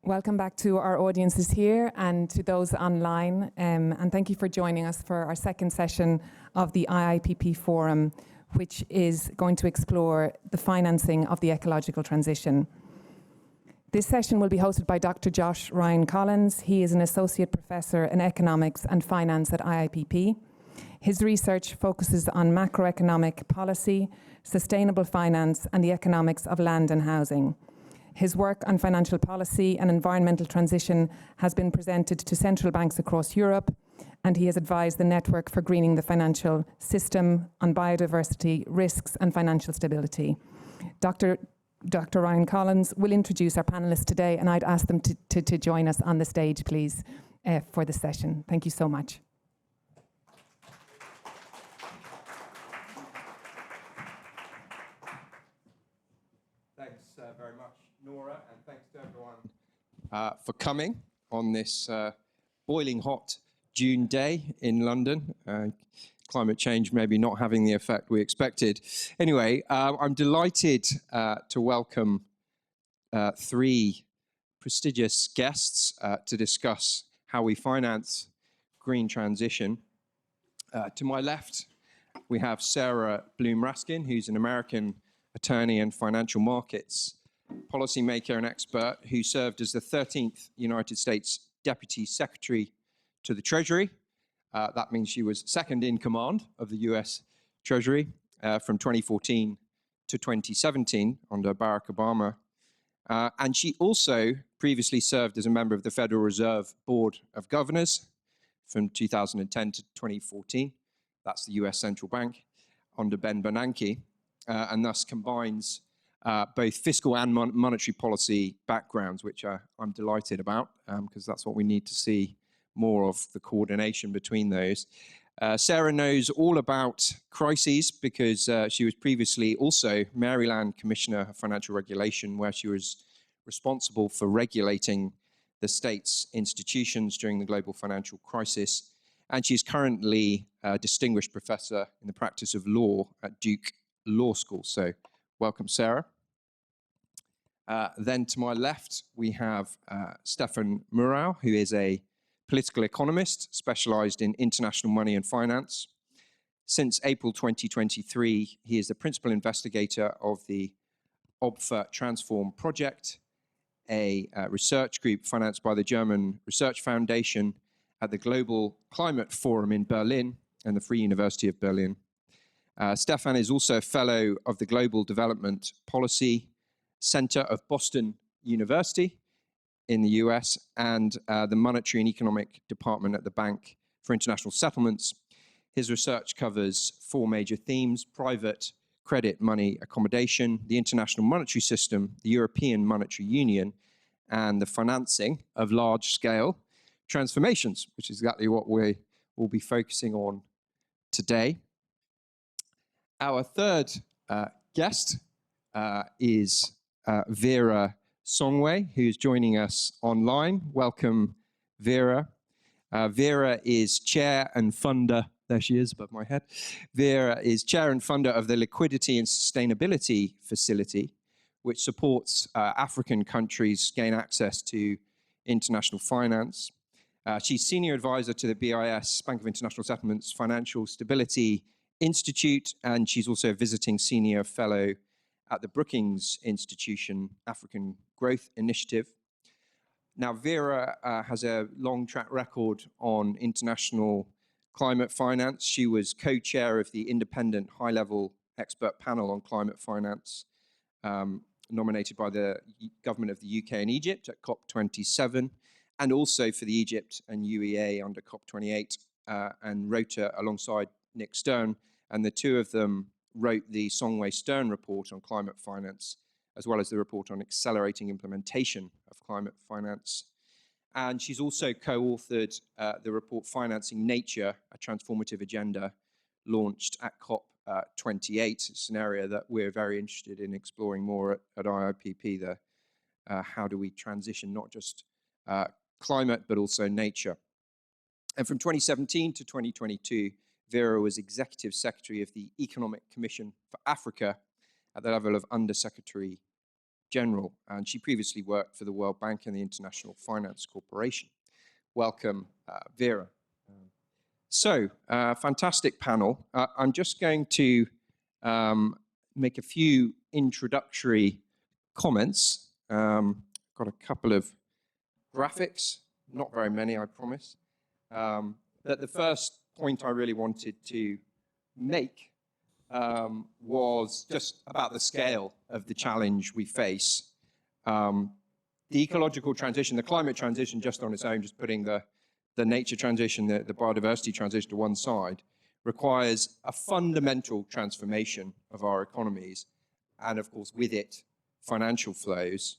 Welcome back to our audiences here and to those online. And thank you for joining us for our second session of the IIPP Forum, which is going to explore the financing of the ecological transition. This session will be hosted by Dr. Josh Ryan Collins. He is an associate professor in economics and finance at IIPP. His research focuses on macroeconomic policy, sustainable finance, and the economics of land and housing. His work on financial policy and environmental transition has been presented to central banks across Europe, and he has advised the Network for Greening the Financial System on biodiversity, risks, and financial stability. Dr. Ryan Collins will introduce our panelists today, and I'd ask them to join us on the stage, please, for the session. Thank you so much. Thanks very much, Nora, and thanks to everyone for coming on this boiling hot June day in London. Climate change maybe not having the effect we expected. Anyway, I'm delighted to welcome three prestigious guests to discuss how we finance green transition. To my left, we have Sarah Bloom-Raskin, who's an American attorney and financial markets policymaker and expert who served as the 13th United States Deputy Secretary to the Treasury. That means she was second in command of the US Treasury from 2014 to 2017 under Barack Obama. And she also previously served as a member of the Federal Reserve Board of Governors from 2010 to 2014. That's the US Central Bank under Ben Bernanke. And thus combines both fiscal and monetary policy backgrounds, which I'm delighted about, because that's what we need to see more of, the coordination between those. Sarah knows all about crises because she was previously also Maryland Commissioner of Financial Regulation, where she was responsible for regulating the state's institutions during the global financial crisis. And she's currently a distinguished professor in the practice of law at Duke Law School. So welcome, Sarah. Then to my left, we have Stefan Murau, who is a political economist specialized in international money and finance. Since April 2023, he is the principal investigator of the OBFA Transform Project, a research group financed by the German Research Foundation at the Global Climate Forum in Berlin and the Free University of Berlin. Stefan is also a fellow of the Global Development Policy Center of Boston University in the US and the Monetary and Economic Department at the Bank for International Settlements. His research covers four major themes: private credit money accommodation, the international monetary system, the European Monetary Union, and the financing of large-scale transformations, which is exactly what we will be focusing on today. Our third guest is Vera Songwei, who's joining us online. Welcome, Vera. Vera is chair and funder, there she is above my head. Vera is chair and funder of the Liquidity and Sustainability Facility, which supports African countries gain access to international finance. She's senior advisor to the BIS, Bank of International Settlements, Financial Stability Institute, and she's also a visiting senior fellow at the Brookings Institution African Growth Initiative. Now, Vera has a long track record on international climate finance. She was co-chair of the independent high-level expert panel on climate finance, nominated by the government of the UK and Egypt at COP27, and also for the Egypt and UEA under COP28, and wrote alongside Nick Stern, and the two of them wrote the Songwei-Stern report on climate finance, as well as the report on accelerating implementation of climate finance. And she's also co-authored the report Financing Nature, a Transformative Agenda, launched at COP28. It's an area that we're very interested in exploring more at IIPP, how do we transition not just climate, but also nature. And from 2017 to 2022, Vera was Executive Secretary of the Economic Commission for Africa at the level of Undersecretary General, and she previously worked for the World Bank and the International Finance Corporation. Welcome, Vera. Fantastic panel. I'm just going to make a few introductory comments. Got a couple of graphics, not very many, I promise. But the first point I really wanted to make was just about the scale of the challenge we face. The ecological transition, the climate transition just on its own, just putting the nature transition, the biodiversity transition to one side, requires a fundamental transformation of our economies, and of course with it, financial flows.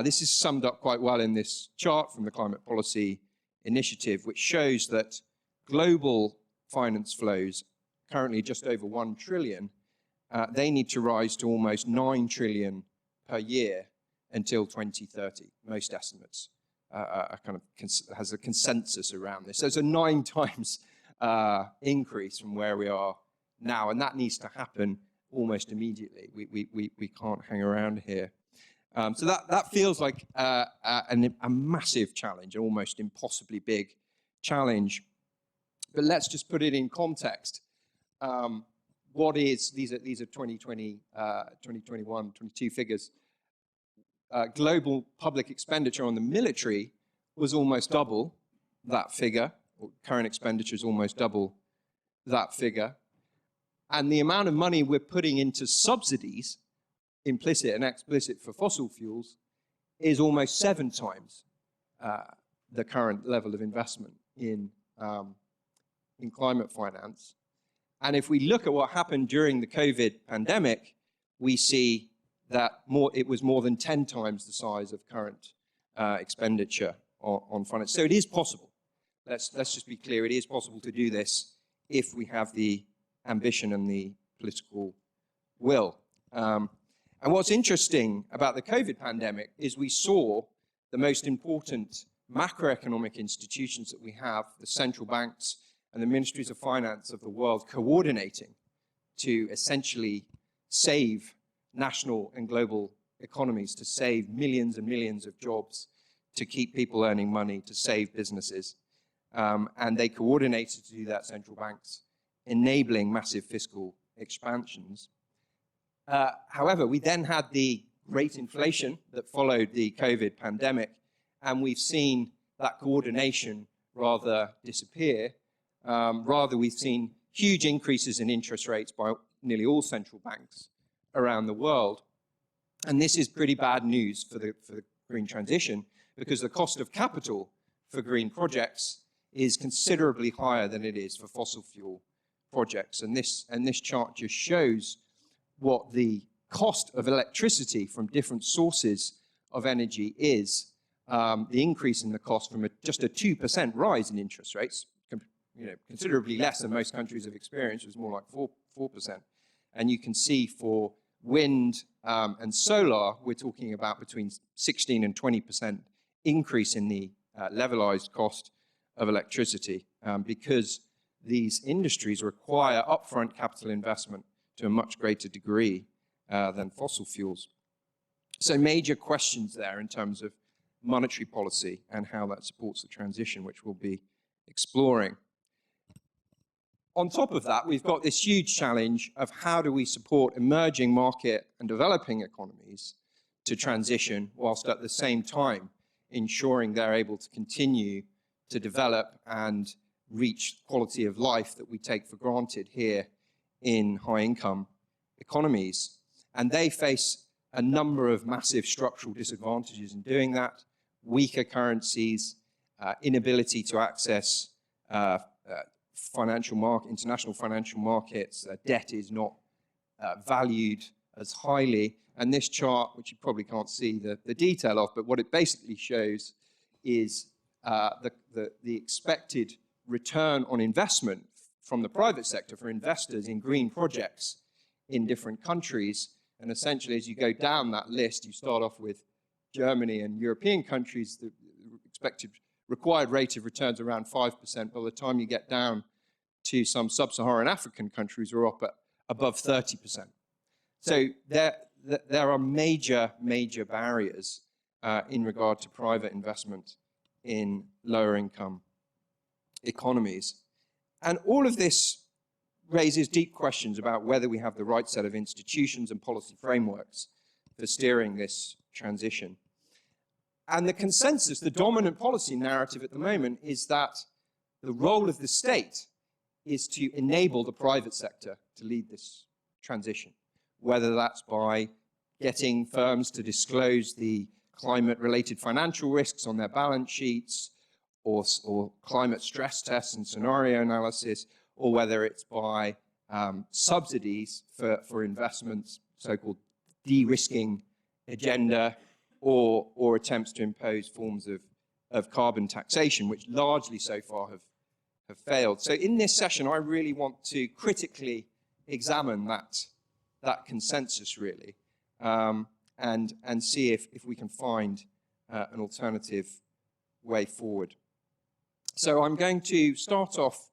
This is summed up quite well in this chart from the Climate Policy Initiative, which shows that global finance flows, currently just over 1 trillion, they need to rise to almost 9 trillion per year until 2030. Most estimates has a consensus around this. So it's a 9 times increase from where we are now, and that needs to happen almost immediately. We can't hang around here. So that feels like a massive challenge, an almost impossibly big challenge. But let's just put it in context. These are 2020, 2021, 22 figures. Global public expenditure on the military was almost double that figure, or current expenditure is almost double that figure. And the amount of money we're putting into subsidies, implicit and explicit, for fossil fuels is almost 7 times the current level of investment in climate finance. And if we look at what happened during the COVID pandemic, we see that it was more than 10 times the size of current expenditure on finance. So it is possible. Let's just be clear, it is possible to do this if we have the ambition and the political will. And what's interesting about the COVID pandemic is we saw the most important macroeconomic institutions that we have, the central banks and the ministries of finance of the world, coordinating to essentially save national and global economies, to save millions and millions of jobs, to keep people earning money, to save businesses. And they coordinated to do that, central banks, enabling massive fiscal expansions. However, we then had the great inflation that followed the COVID pandemic, and we've seen that coordination rather disappear. Rather, we've seen huge increases in interest rates by nearly all central banks around the world. And this is pretty bad news for the green transition, because the cost of capital for green projects is considerably higher than it is for fossil fuel projects. And this chart just shows what the cost of electricity from different sources of energy is. The increase in the cost from just a 2% rise in interest rates, considerably less than most countries have experienced, it was more like 4%. And you can see for wind and solar, we're talking about between 16 and 20% increase in the levelized cost of electricity, because these industries require upfront capital investment to a much greater degree than fossil fuels. So major questions there in terms of monetary policy and how that supports the transition, which we'll be exploring. On top of that, we've got this huge challenge of how do we support emerging market and developing economies to transition, whilst at the same time ensuring they're able to continue to develop and reach quality of life that we take for granted here in high-income economies. And they face a number of massive structural disadvantages in doing that: weaker currencies, inability to access international financial markets, debt is not valued as highly. And this chart, which you probably can't see the detail of, but what it basically shows is the expected return on investment from the private sector for investors in green projects in different countries. And essentially, as you go down that list, you start off with Germany and European countries, the expected required rate of returns around 5%. By the time you get down to some sub-Saharan African countries, we're up at above 30%. So there are major barriers in regard to private investment in lower income economies. And all of this raises deep questions about whether we have the right set of institutions and policy frameworks for steering this transition. And the consensus, the dominant policy narrative at the moment, is that the role of the state is to enable the private sector to lead this transition, whether that's by getting firms to disclose the climate-related financial risks on their balance sheets, or climate stress tests and scenario analysis, or whether it's by subsidies for investments, so-called de-risking agenda, or attempts to impose forms of carbon taxation, which largely so far have failed. So in this session, I really want to critically examine that consensus, really, and see if we can find an alternative way forward. So I'm going to start off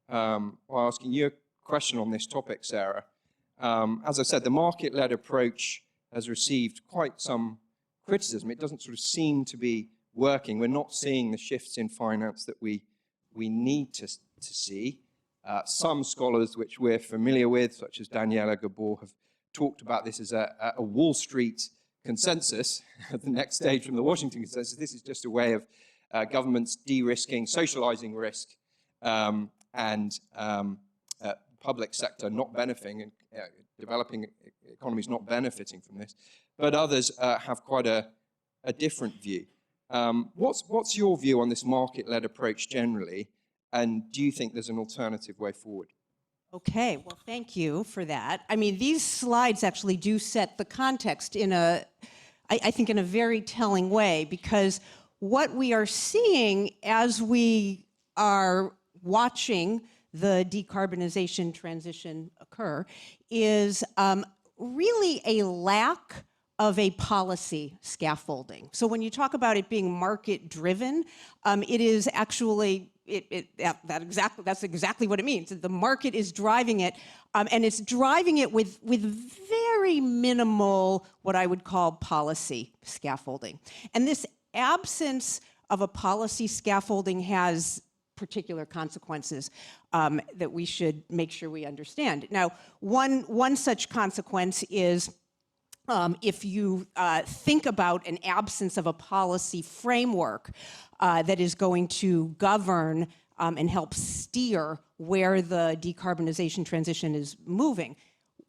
by asking you a question on this topic, Sarah. As I said, the market-led approach has received quite some criticism. It doesn't sort of seem to be working. We're not seeing the shifts in finance that we need to see. Some scholars which we're familiar with, such as Daniela Gabor, have talked about this as a Wall Street consensus, the next stage from the Washington consensus. This is just a way of governments de-risking, socializing risk, and public sector not benefiting, and developing economies not benefiting from this. But others have quite a different view. What's your view on this market-led approach generally, and do you think there's an alternative way forward? Okay, well, thank you for that. I mean, these slides actually do set the context in I think in a very telling way, because what we are seeing as we are watching the decarbonization transition occur is really a lack of a policy scaffolding. So when you talk about it being market-driven, it is actually that's exactly what it means. The market is driving it, and it's driving it with very minimal, what I would call policy scaffolding. And this absence of a policy scaffolding has particular consequences that we should make sure we understand. Now, one such consequence is if you think about an absence of a policy framework that is going to govern and help steer where the decarbonization transition is moving.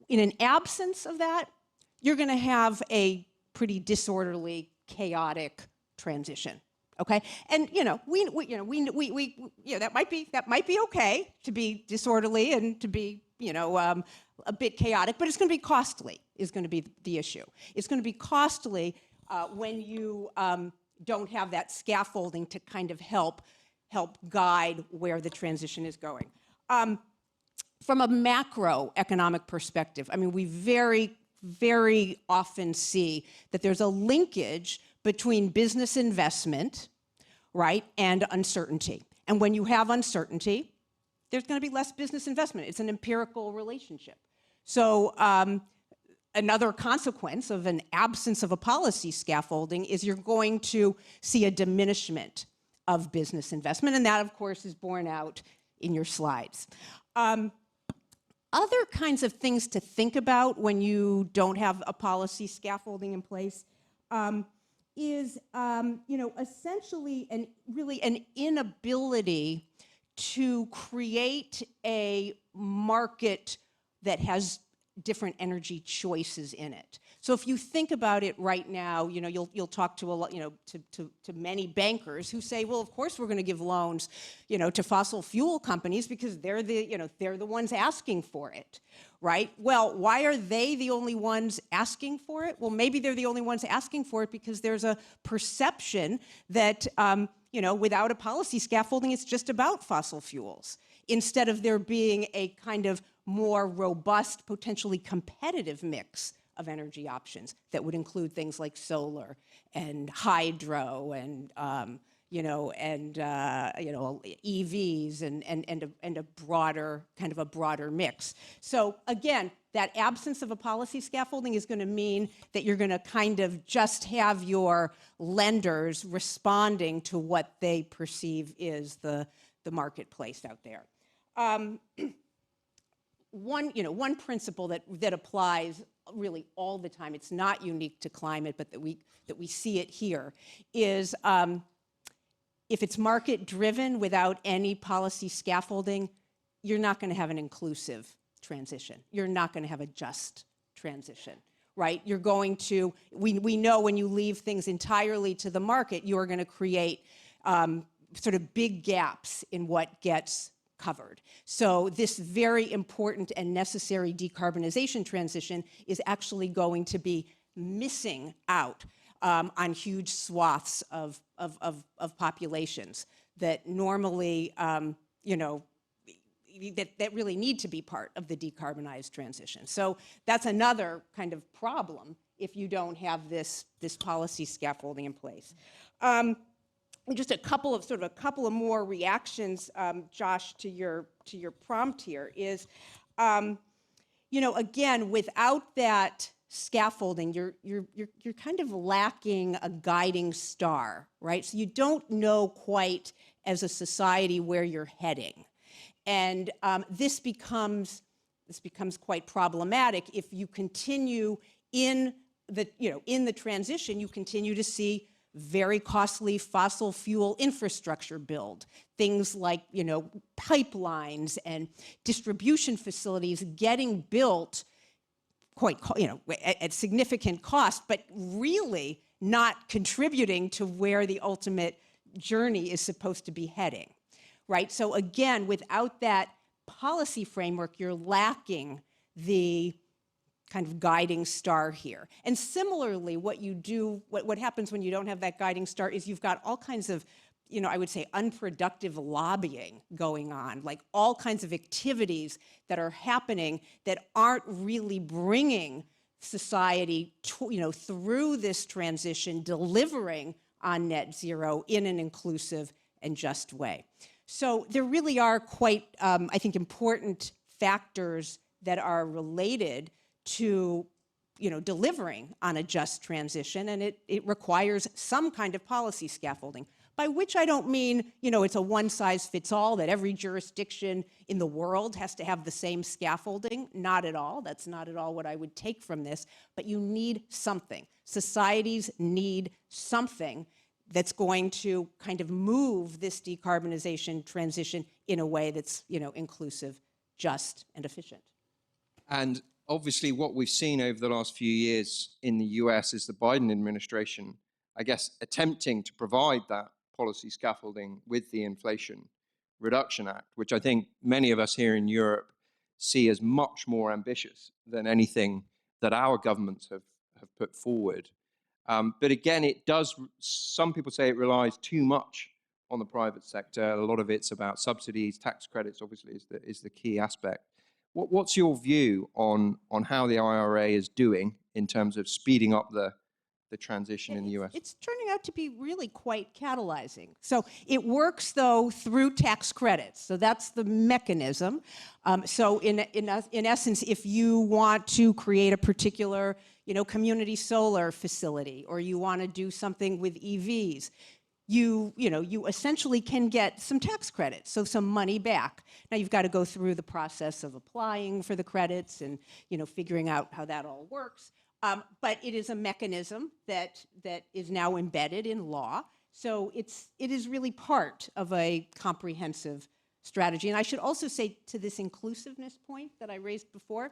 In an absence of that, you're going to have a pretty disorderly, chaotic transition. Okay, and that might be okay to be disorderly and to be a bit chaotic, but it's going to be costly. Is going to be the issue. It's going to be costly when you don't have that scaffolding to kind of help guide where the transition is going. From a macroeconomic perspective, I mean, we very, very often see that there's a linkage between business investment, right, and uncertainty. And when you have uncertainty, there's going to be less business investment. It's an empirical relationship. So another consequence of an absence of a policy scaffolding is you're going to see a diminishment of business investment, and that, of course, is borne out in your slides. Other kinds of things to think about when you don't have a policy scaffolding in place is, essentially an inability to create a market that has different energy choices in it. So if you think about it right now, you'll talk to a lot, to many bankers who say, well, of course we're going to give loans, to fossil fuel companies because they're the ones asking for it, right? Well, why are they the only ones asking for it? Well, maybe they're the only ones asking for it because there's a perception that, without a policy scaffolding, it's just about fossil fuels, instead of there being a kind of more robust, potentially competitive mix of energy options that would include things like solar and hydro and and EVs and a broader kind of a broader mix. So again, that absence of a policy scaffolding is going to mean that you're going to kind of just have your lenders responding to what they perceive is the marketplace out there. One principle that applies really all the time, it's not unique to climate, but that we see it here, is if it's market driven without any policy scaffolding, you're not going to have an inclusive transition. You're not going to have a just transition, right? You're going to, we know when you leave things entirely to the market, you're going to create sort of big gaps in what gets covered. So this very important and necessary decarbonization transition is actually going to be missing out on huge swaths of populations that normally, that really need to be part of the decarbonized transition. So that's another kind of problem if you don't have this policy scaffolding in place. Just a couple of more reactions, Josh, to your prompt here is, again, without that scaffolding, you're kind of lacking a guiding star, right? So you don't know quite as a society where you're heading, and this becomes quite problematic if you continue in the transition. You continue to see very costly fossil fuel infrastructure build, things like pipelines and distribution facilities getting built quite at significant cost, but really not contributing to where the ultimate journey is supposed to be heading, right? So again, without that policy framework, you're lacking the kind of guiding star here. And similarly, what happens when you don't have that guiding star is you've got all kinds of, I would say unproductive lobbying going on, like all kinds of activities that are happening that aren't really bringing society through this transition, delivering on net zero in an inclusive and just way. So there really are quite, I think, important factors that are related to delivering on a just transition, and it requires some kind of policy scaffolding, by which I don't mean, it's a one-size-fits-all, that every jurisdiction in the world has to have the same scaffolding. Not at all. That's not at all what I would take from this. But you need something. Societies need something that's going to kind of move this decarbonization transition in a way that's, inclusive, just, and efficient. And obviously what we've seen over the last few years in the US is the Biden administration, I guess, attempting to provide that policy scaffolding with the Inflation Reduction Act, which I think many of us here in Europe see as much more ambitious than anything that our governments have put forward. But again, it does, some people say it relies too much on the private sector. A lot of it's about subsidies, tax credits, obviously, is the key aspect. What's your view on how the IRA is doing in terms of speeding up the transition in the US? It's turning out to be really quite catalyzing. So it works, though, through tax credits. So that's the mechanism. So in essence, if you want to create a particular community solar facility, or you want to do something with EVs, you essentially can get some tax credits, so some money back. Now you've got to go through the process of applying for the credits and figuring out how that all works. But it is a mechanism that is now embedded in law. So it is really part of a comprehensive strategy. And I should also say, to this inclusiveness point that I raised before,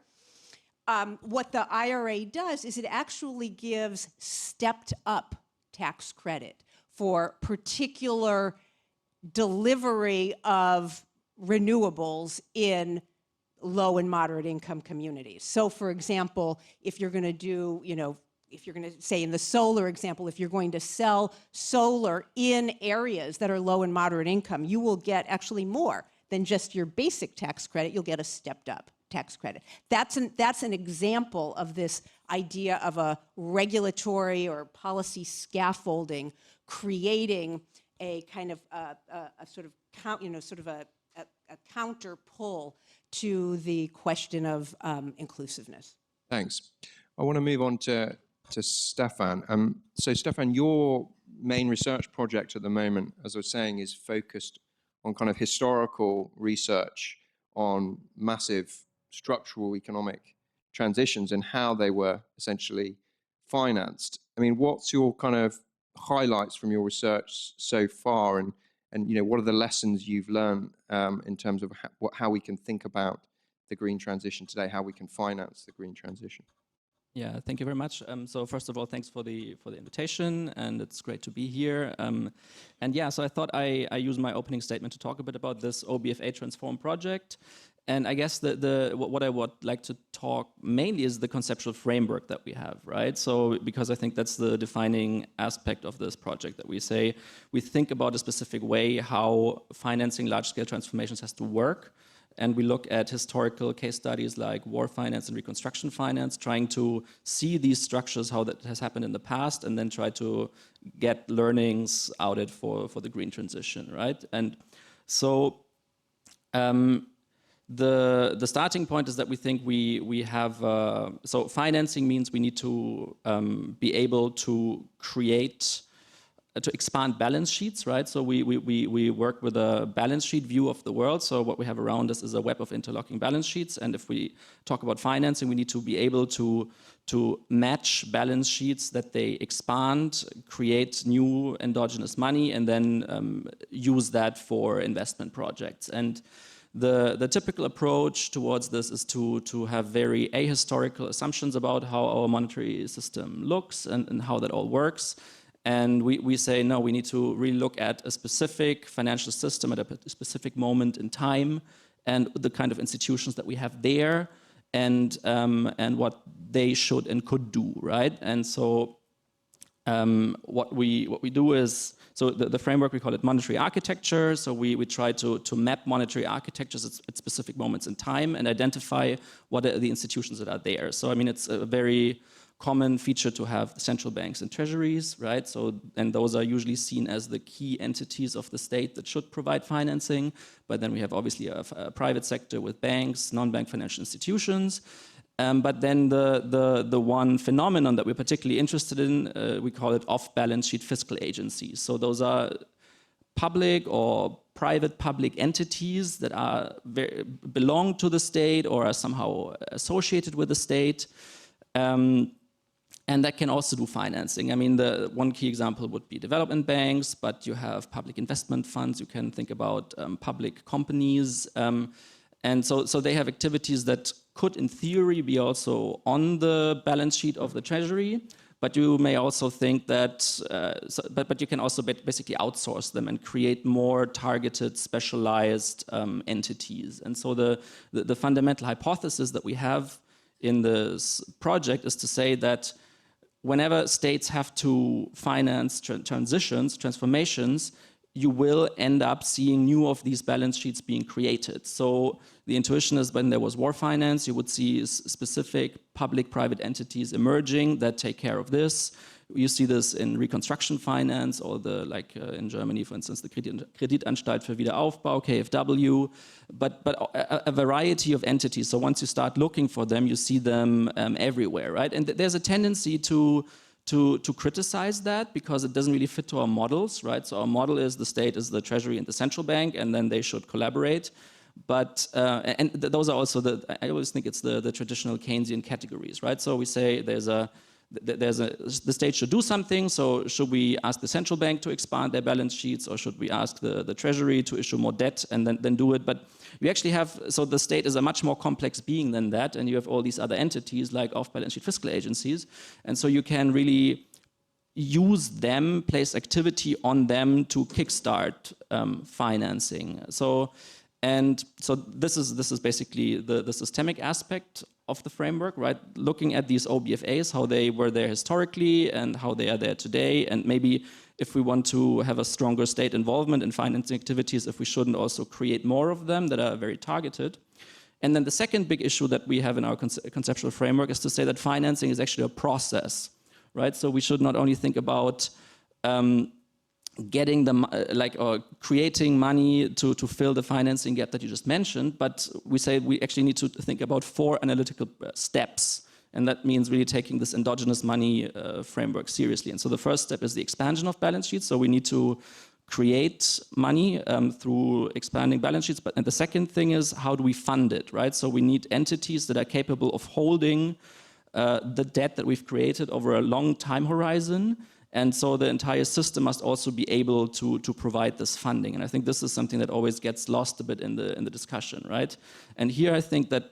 what the IRA does is it actually gives stepped up tax credit for particular delivery of renewables in low and moderate income communities. So for example, if you're going to do, if you're going to say in the solar example, if you're going to sell solar in areas that are low and moderate income, you will get actually more than just your basic tax credit. You'll get a stepped up tax credit. That's an example of this idea of a regulatory or policy scaffolding creating a kind of a sort of a counter pull to the question of inclusiveness. Thanks. I want to move on to Stefan. So Stefan, your main research project at the moment, as I was saying, is focused on kind of historical research on massive structural economic transitions and how they were essentially financed. I mean, what's your kind of highlights from your research so far, and what are the lessons you've learned in terms of how we can think about the green transition today, how we can finance the green transition? Yeah, thank you very much. So first of all, thanks for the invitation, and it's great to be here. And yeah, so I thought I use my opening statement to talk a bit about this OBFA Transform project. And I guess what I would like to talk mainly is the conceptual framework that we have, right? So because I think that's the defining aspect of this project, that we say we think about a specific way how financing large-scale transformations has to work. And we look at historical case studies like war finance and reconstruction finance, trying to see these structures, how that has happened in the past, and then try to get learnings out of it for the green transition, right? And so the starting point is that we think we have, so financing means we need to be able to create, to expand balance sheets, right? So we work with a balance sheet view of the world. So what we have around us is a web of interlocking balance sheets. And if we talk about financing, we need to be able to match balance sheets that they expand, create new endogenous money, and then use that for investment projects. And the typical approach towards this is to have very ahistorical assumptions about how our monetary system looks and how that all works. And we say, no, we need to really look at a specific financial system at a specific moment in time, and the kind of institutions that we have there, and what they should and could do, right? And so what we do is, so the framework, we call it monetary architecture. So we try to map monetary architectures at specific moments in time and identify what are the institutions that are there. So I mean, it's a very common feature to have central banks and treasuries, right? So, and those are usually seen as the key entities of the state that should provide financing. But then we have obviously a private sector with banks, non-bank financial institutions. But then the one phenomenon that we're particularly interested in, we call it off-balance sheet fiscal agencies. So those are public or private public entities that are belong to the state or are somehow associated with the state. And that can also do financing. I mean, the one key example would be development banks, but you have public investment funds. You can think about public companies. And so they have activities that could, in theory, be also on the balance sheet of the treasury. But you may also think that, but you can also basically outsource them and create more targeted, specialized entities. And so the fundamental hypothesis that we have in this project is to say that whenever states have to finance transformations, you will end up seeing new of these balance sheets being created. So the intuition is when there was war finance, you would see specific public-private entities emerging that take care of this. You see this in reconstruction finance, or like in Germany, for instance, the Kreditanstalt für Wiederaufbau, KfW, but a variety of entities. So once you start looking for them, you see them everywhere, right? And there's a tendency to criticize that because it doesn't really fit to our models, right? So our model is the state is the treasury and the central bank, and then they should collaborate. But and those are also I always think it's the traditional Keynesian categories, right? So we say the state should do something. So should we ask the central bank to expand their balance sheets, or should we ask the treasury to issue more debt and then do it? But we actually have, so the state is a much more complex being than that, and you have all these other entities like off-balance sheet fiscal agencies, and so you can really use them, place activity on them to kickstart financing. So this is basically the systemic aspect of the framework, right? Looking at these OBFAs, how they were there historically and how they are there today, and maybe if we want to have a stronger state involvement in financing activities, if we shouldn't also create more of them that are very targeted. And then the second big issue that we have in our conceptual framework is to say that financing is actually a process, right? So we should not only think about getting them or creating money to fill the financing gap that you just mentioned, but we say we actually need to think about 4 analytical steps. And that means really taking this endogenous money framework seriously. And so the first step is the expansion of balance sheets. So we need to create money through expanding balance sheets. And the second thing is, how do we fund it, right? So we need entities that are capable of holding the debt that we've created over a long time horizon. And so the entire system must also be able to provide this funding. And I think this is something that always gets lost a bit in the discussion, right? And here I think that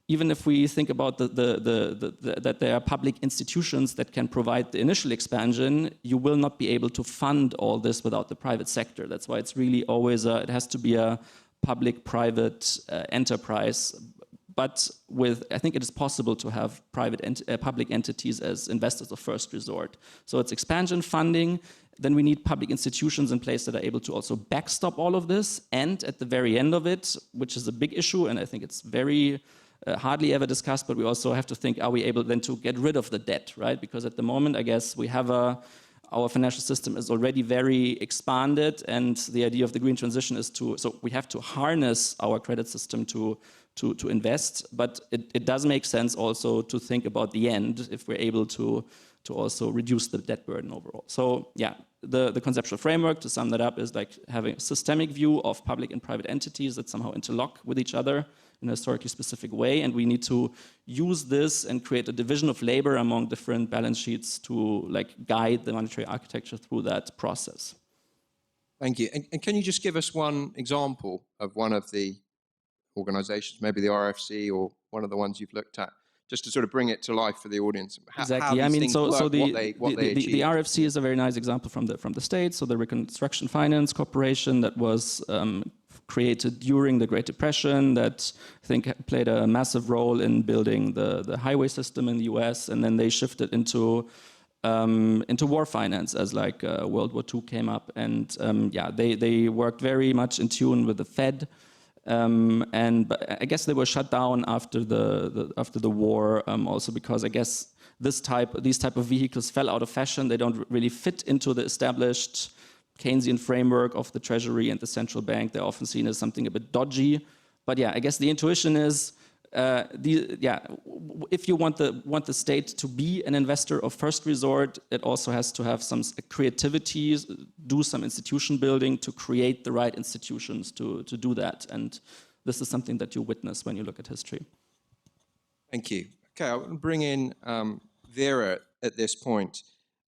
even if we think about that there are public institutions that can provide the initial expansion, you will not be able to fund all this without the private sector. That's why it's really always it has to be a public-private enterprise. But I think it is possible to have public entities as investors of first resort. So it's expansion funding. Then we need public institutions in place that are able to also backstop all of this. And at the very end of it, which is a big issue, and I think it's very hardly ever discussed, but we also have to think, are we able then to get rid of the debt, right? Because at the moment, I guess we have our financial system is already very expanded, and the idea of the green transition is so we have to harness our credit system to invest, but it does make sense also to think about the end if we're able to also reduce the debt burden overall. So yeah, the conceptual framework, to sum that up, is like having a systemic view of public and private entities that somehow interlock with each other in a historically specific way, and we need to use this and create a division of labor among different balance sheets to guide the monetary architecture through that process. Thank you. And can you just give us one example of one of the organizations, maybe the RFC or one of the ones you've looked at, just to sort of bring it to life for the audience? Exactly. How I mean, so the the RFC is a very nice example from the States. So the Reconstruction Finance Corporation that was created during the Great Depression, that I think played a massive role in building the highway system in the US, and then they shifted into war finance as World War II came up, and they worked very much in tune with the Fed. But I guess they were shut down after the war, also because I guess these type of vehicles fell out of fashion. They don't really fit into the established Keynesian framework of the Treasury and the central bank. They're often seen as something a bit dodgy. But yeah, I guess the intuition is, if you want the state to be an investor of first resort, it also has to have some creativity, do some institution building to create the right institutions to do that. And this is something that you witness when you look at history. Thank you. Okay, I want to bring in Vera at this point.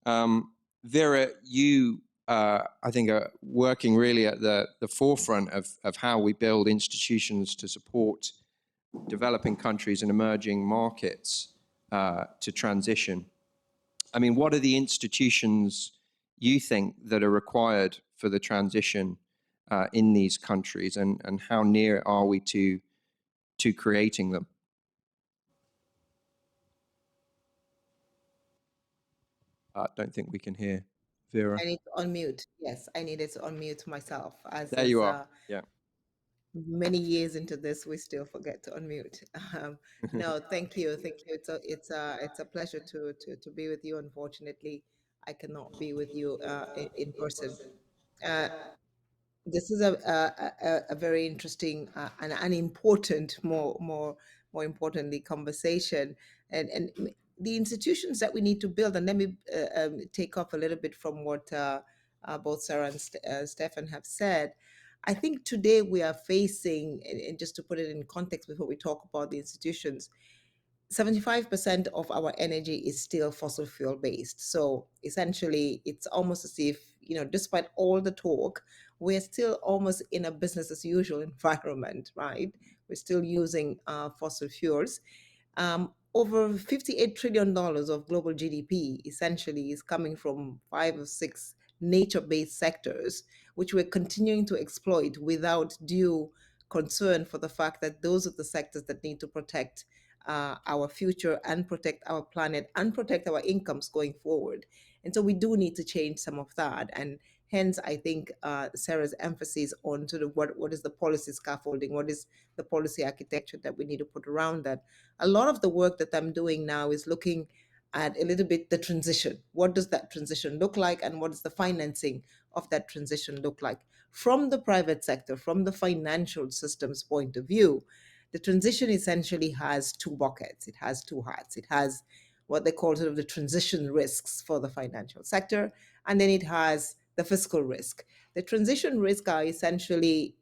Vera, you, I think, are working really at the forefront of how we build institutions to support developing countries and emerging markets to transition. I mean, what are the institutions you think that are required for the transition in these countries, and how near are we to creating them? I don't think we can hear Vera. I need to unmute. Yes, I needed to unmute myself. There you are. Yeah. Many years into this, we still forget to unmute. No, thank you, thank you. It's a pleasure to be with you. Unfortunately, I cannot be with you in person. This is a very interesting and an important, more importantly, conversation, and the institutions that we need to build. And let me take off a little bit from what both Sarah and Stefan have said. I think today we are facing, and just to put it in context before we talk about the institutions, 75% of our energy is still fossil fuel based. So essentially, it's almost as if, despite all the talk, we're still almost in a business as usual environment, right? We're still using fossil fuels. Over $58 trillion of global GDP essentially is coming from 5 or 6 nature-based sectors, which we're continuing to exploit without due concern for the fact that those are the sectors that need to protect our future and protect our planet and protect our incomes going forward. And so we do need to change some of that. And hence, I think Sarah's emphasis on sort of what is the policy scaffolding, what is the policy architecture that we need to put around that. A lot of the work that I'm doing now is looking at a little bit the transition. What does that transition look like, and what does the financing of that transition look like? From the private sector, from the financial system's point of view, the transition essentially has two buckets. It has two hats. It has what they call sort of the transition risks for the financial sector, and then it has the fiscal risk. The transition risk are essentially,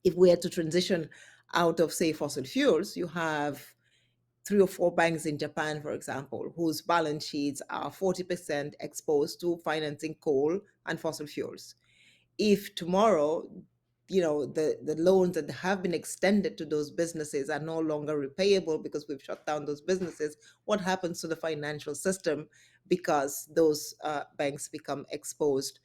if we are to transition out of, say, fossil fuels, you have 3 or 4 banks in Japan, for example, whose balance sheets are 40% exposed to financing coal and fossil fuels. If tomorrow, the loans that have been extended to those businesses are no longer repayable because we've shut down those businesses, what happens to the financial system because those banks become exposed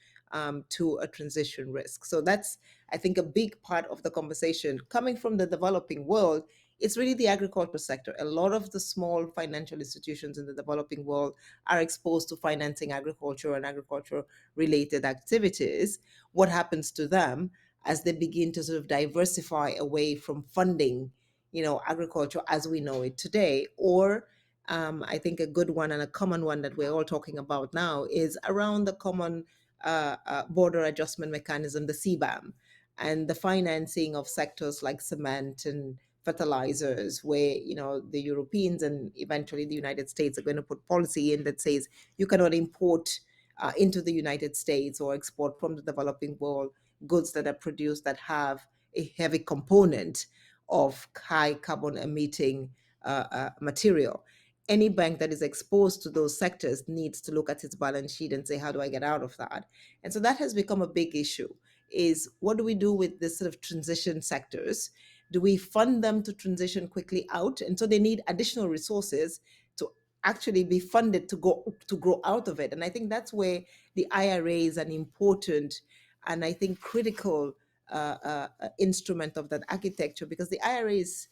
to a transition risk? So that's, I think, a big part of the conversation coming from the developing world. It's really the agricultural sector. A lot of the small financial institutions in the developing world are exposed to financing agriculture and agriculture related activities. What happens to them as they begin to sort of diversify away from funding, agriculture as we know it today? Or I think a good one and a common one that we're all talking about now is around the common border adjustment mechanism, the CBAM, and the financing of sectors like cement and fertilizers, where the Europeans and eventually the United States are going to put policy in that says you cannot import into the United States or export from the developing world goods that are produced that have a heavy component of high carbon emitting material. Any bank that is exposed to those sectors needs to look at its balance sheet and say, how do I get out of that? And so that has become a big issue, is what do we do with this sort of transition sectors? Do we fund them to transition quickly out? And so they need additional resources to actually be funded to grow out of it. And I think that's where the IRA is an important and I think critical instrument of that architecture, because the IRA is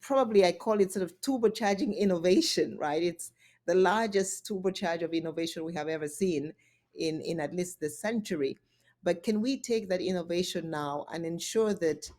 probably, I call it sort of turbocharging innovation, right? It's the largest turbocharge of innovation we have ever seen in at least this century. But can we take that innovation now and ensure that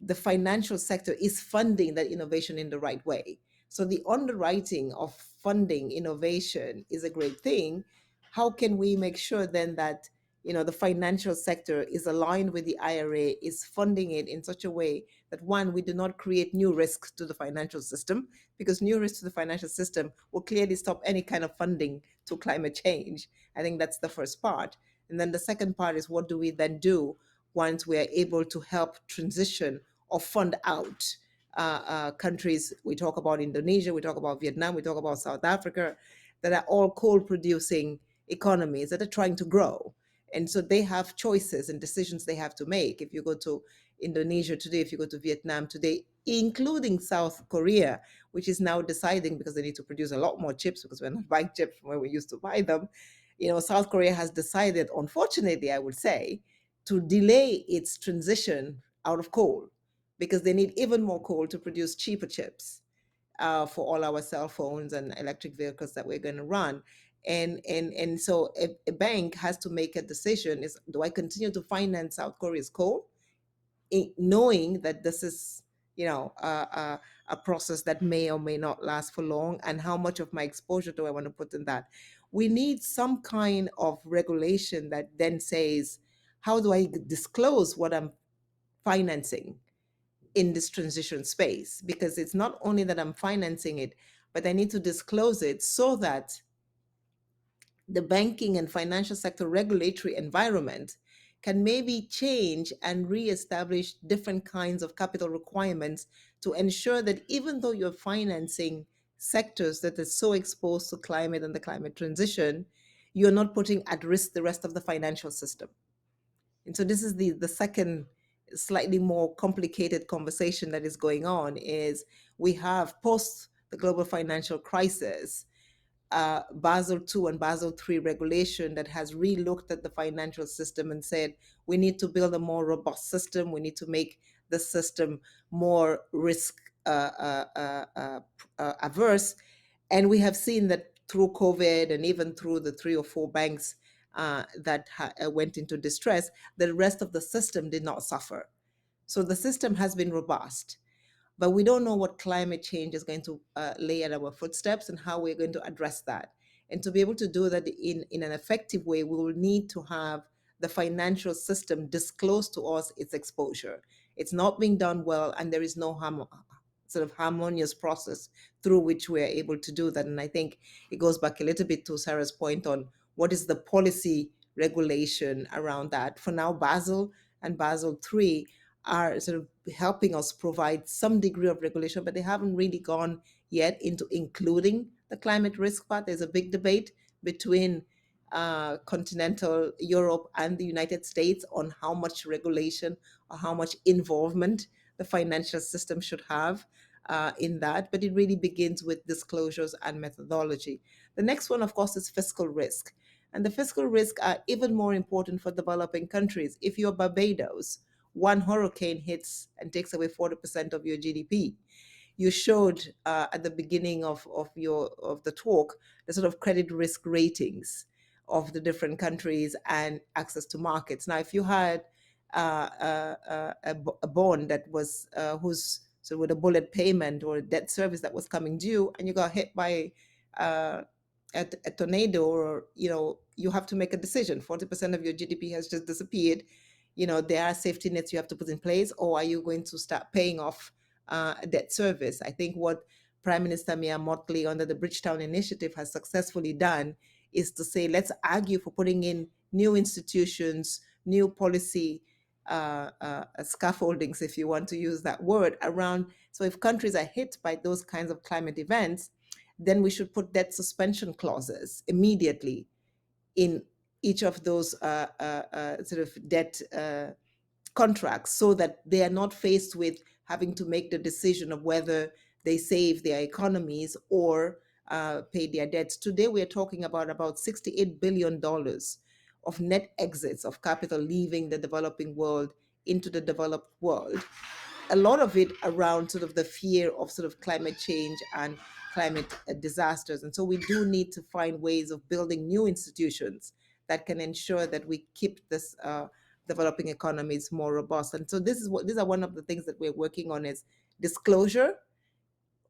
the financial sector is funding that innovation in the right way? So the underwriting of funding innovation is a great thing. How can we make sure then that the financial sector is aligned with the IRA, is funding it in such a way that, one, we do not create new risks to the financial system, because new risks to the financial system will clearly stop any kind of funding to climate change. I think that's the first part. And then the second part is, what do we then do once we are able to help transition or fund out countries? We talk about Indonesia, we talk about Vietnam, we talk about South Africa, that are all coal producing economies that are trying to grow. And so they have choices and decisions they have to make. If you go to Indonesia today, if you go to Vietnam today, including South Korea, which is now deciding, because they need to produce a lot more chips because we're not buying chips from where we used to buy them. South Korea has decided, unfortunately, I would say, to delay its transition out of coal, because they need even more coal to produce cheaper chips for all our cell phones and electric vehicles that we're going to run. And so a bank has to make a decision: is, do I continue to finance South Korea's coal, knowing that this is a process that may or may not last for long, and how much of my exposure do I want to put in that? We need some kind of regulation that then says, how do I disclose what I'm financing in this transition space? Because it's not only that I'm financing it, but I need to disclose it so that the banking and financial sector regulatory environment can maybe change and reestablish different kinds of capital requirements to ensure that even though you're financing sectors that are so exposed to climate and the climate transition, you're not putting at risk the rest of the financial system. And so this is the second slightly more complicated conversation that is going on, is we have, post the global financial crisis, Basel II and Basel III regulation that has relooked at the financial system and said, we need to build a more robust system. We need to make the system more risk averse. And we have seen that through COVID, and even through the 3 or 4 banks that went into distress, the rest of the system did not suffer. So the system has been robust. but we don't know what climate change is going to lay at our footsteps and how we're going to address that. And to be able to do that in an effective way, we will need to have the financial system disclose to us its exposure. It's not being done well, and there is no sort of harmonious process through which we are able to do that. And I think it goes back a little bit to Sarah's point on what is the policy regulation around that. For now, Basel and Basel III are sort of helping us provide some degree of regulation, but they haven't really gone yet into including the climate risk part. There's a big debate between continental Europe and the United States on how much regulation or how much involvement the financial system should have in that. But it really begins with disclosures and methodology. The next one, of course, is fiscal risk. And the fiscal risks are even more important for developing countries. If you're Barbados, one hurricane hits and takes away 40% of your GDP. You showed at the beginning of the talk the sort of credit risk ratings of the different countries and access to markets. Now, if you had a bond that was so with a bullet payment or a debt service that was coming due, and you got hit by a tornado, or you have to make a decision. 40% of your GDP has just disappeared. There are safety nets you have to put in place, or are you going to start paying off a debt service? I think what Prime Minister Mia Mottley under the Bridgetown Initiative has successfully done is to say, let's argue for putting in new institutions, new policy scaffoldings, if you want to use that word, around. So if countries are hit by those kinds of climate events, then we should put debt suspension clauses immediately in each of those sort of debt contracts, so that they are not faced with having to make the decision of whether they save their economies or pay their debts. Today, we are talking about $68 billion of net exits of capital leaving the developing world into the developed world. A lot of it around sort of the fear of sort of climate change and climate disasters. And so we do need to find ways of building new institutions that can ensure that we keep this developing economies more robust. And so these are one of the things that we're working on, is disclosure,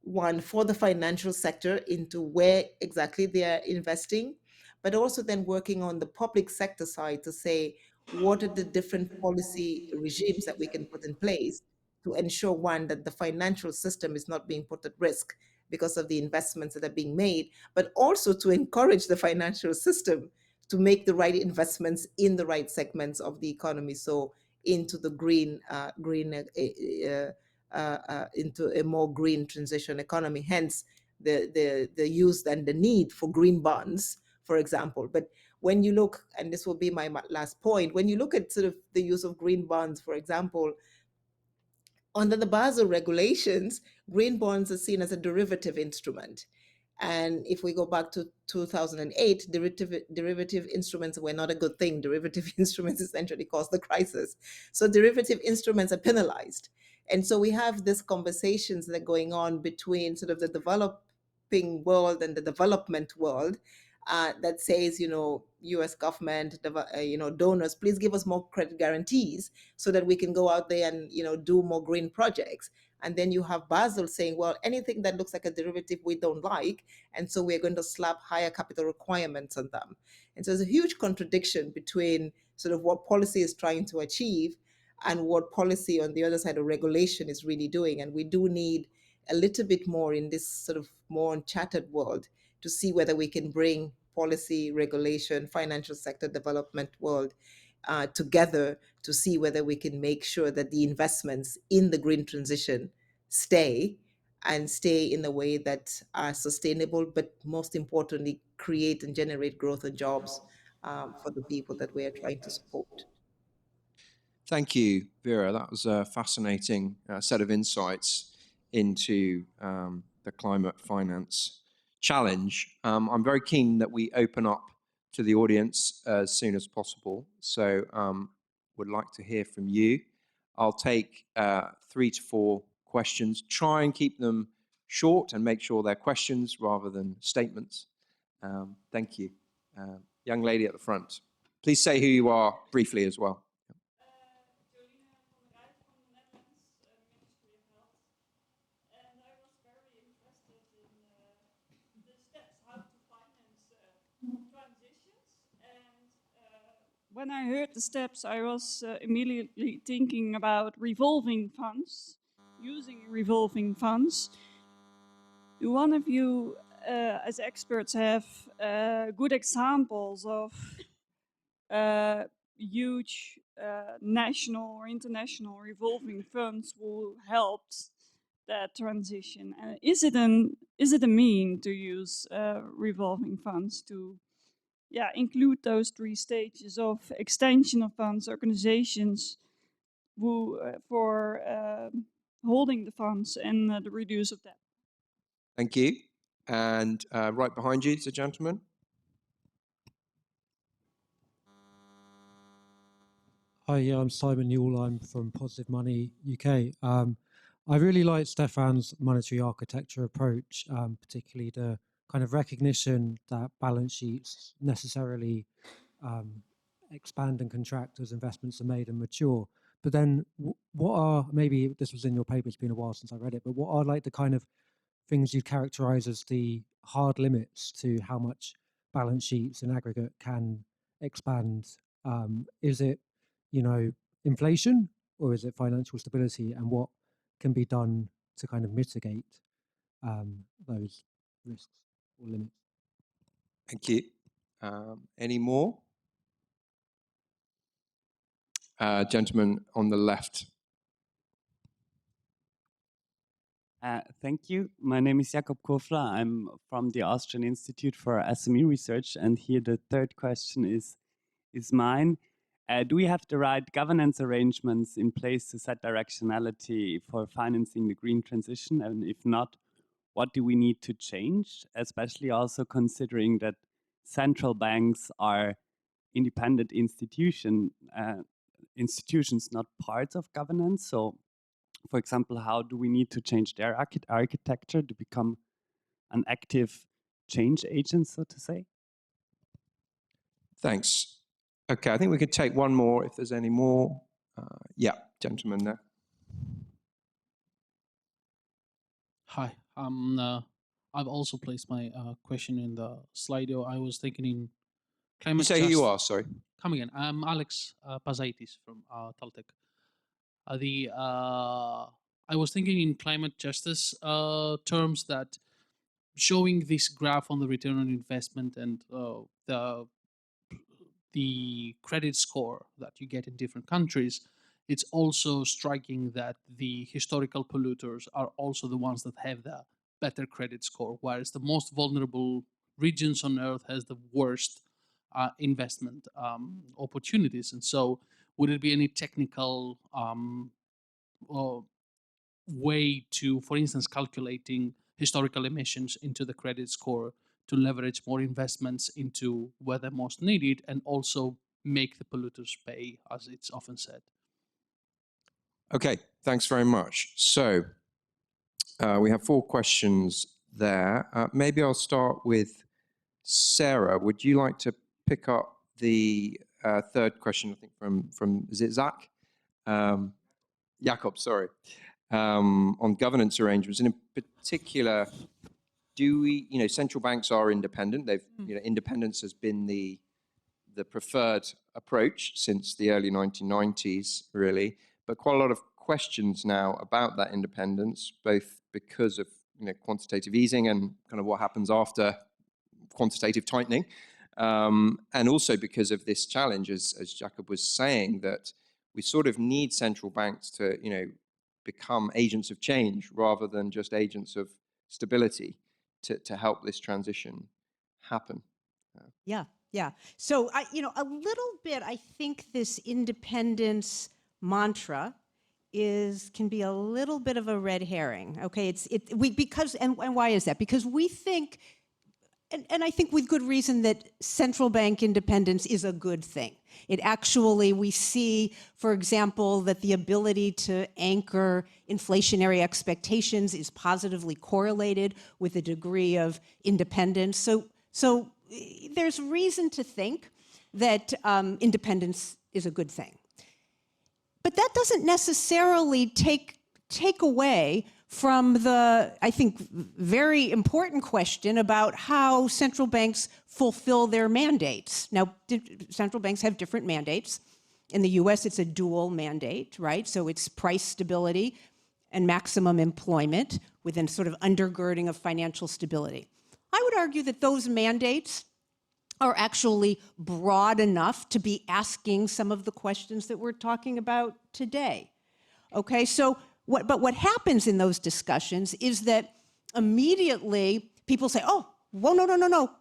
one, for the financial sector into where exactly they are investing, but also then working on the public sector side to say, what are the different policy regimes that we can put in place to ensure, one, that the financial system is not being put at risk because of the investments that are being made, but also to encourage the financial system to make the right investments in the right segments of the economy. So into the into a more green transition economy, hence the use and the need for green bonds, for example. But when you look, and this will be my last point, when you look at sort of the use of green bonds, for example, under the Basel regulations, green bonds are seen as a derivative instrument. And if we go back to 2008, derivative instruments were not a good thing. Derivative instruments essentially caused the crisis. So derivative instruments are penalized. And so we have these conversations that are going on between sort of the developing world and the development world that says, US government, donors, please give us more credit guarantees so that we can go out there and, do more green projects. And then you have Basel saying, well, anything that looks like a derivative we don't like, and so we're going to slap higher capital requirements on them. And so there's a huge contradiction between sort of what policy is trying to achieve and what policy on the other side of regulation is really doing. And we do need a little bit more in this sort of more uncharted world to see whether we can bring policy, regulation, financial sector development world together to see whether we can make sure that the investments in the green transition stay in a way that are sustainable, but most importantly, create and generate growth and jobs for the people that we are trying to support. Thank you, Vera. That was a fascinating set of insights into the climate finance challenge. I'm very keen that we open up to the audience as soon as possible. So would like to hear from you. I'll take 3 to 4 questions. Try and keep them short and make sure they're questions rather than statements. Thank you. Young lady at the front. Please say who you are briefly as well. when I heard the steps, I was immediately thinking about revolving funds, using revolving funds. Do one of you, as experts, have good examples of huge national or international revolving funds who helped that transition? And is it a mean to use revolving funds to include those three stages of extension of funds, organizations who for holding the funds and the reduce of debt? Thank you. And right behind you, is a gentleman. Hi, yeah, I'm Simon Newell. I'm from Positive Money UK. I really like Stefan's monetary architecture approach, particularly the kind of recognition that balance sheets necessarily expand and contract as investments are made and mature. But then what are, maybe this was in your paper, it's been a while since I read it, but what are like the kind of things you'd characterize as the hard limits to how much balance sheets in aggregate can expand? Is it, you know, inflation, or is it financial stability, and what can be done to kind of mitigate those risks or limits? Thank you. Any more? Gentleman on the left. Thank you. My name is Jakob Kofler. I'm from the Austrian Institute for SME Research, and here the third question is mine. Do we have the right governance arrangements in place to set directionality for financing the green transition? And if not, what do we need to change? Especially also considering that central banks are independent institutions, not parts of governance. So, for example, how do we need to change their architecture to become an active change agent, so to say? Thanks. Okay, I think we could take one more if there's any more. Yeah, gentleman there. Hi, I've also placed my question in the Slido. I was thinking in climate. You say who you are, sorry. Come again. I'm Alex Pazaitis from Taltech. I was thinking in climate justice terms, that showing this graph on the return on investment and the credit score that you get in different countries, it's also striking that the historical polluters are also the ones that have the better credit score, whereas the most vulnerable regions on Earth has the worst investment opportunities. And so, would it be any technical way to, for instance, calculating historical emissions into the credit score to leverage more investments into where they're most needed, and also make the polluters pay, as it's often said? Okay, thanks very much. So we have 4 questions there. Maybe I'll start with Sarah. Would you like to pick up the third question, I think, from is it Zach? Jakob, sorry. On governance arrangements, and in particular, do we, central banks are independent. They've, independence has been the preferred approach since the early 1990s, really. But quite a lot of questions now about that independence, both because of quantitative easing and kind of what happens after quantitative tightening, and also because of this challenge, as Jakob was saying, that we sort of need central banks to become agents of change rather than just agents of stability to help this transition happen. Yeah. So a little bit, I think this independence mantra can be a little bit of a red herring. Okay, because why is that? Because we think, and I think with good reason, that central bank independence is a good thing. It actually, we see, for example, that the ability to anchor inflationary expectations is positively correlated with a degree of independence. So there's reason to think that independence is a good thing. But that doesn't necessarily take away from the, I think, very important question about how central banks fulfill their mandates. Now, central banks have different mandates. In the US, it's a dual mandate, right? So it's price stability and maximum employment within sort of undergirding of financial stability. I would argue that those mandates are actually broad enough to be asking some of the questions that we're talking about today. Okay, so what happens in those discussions is that immediately people say, oh, well,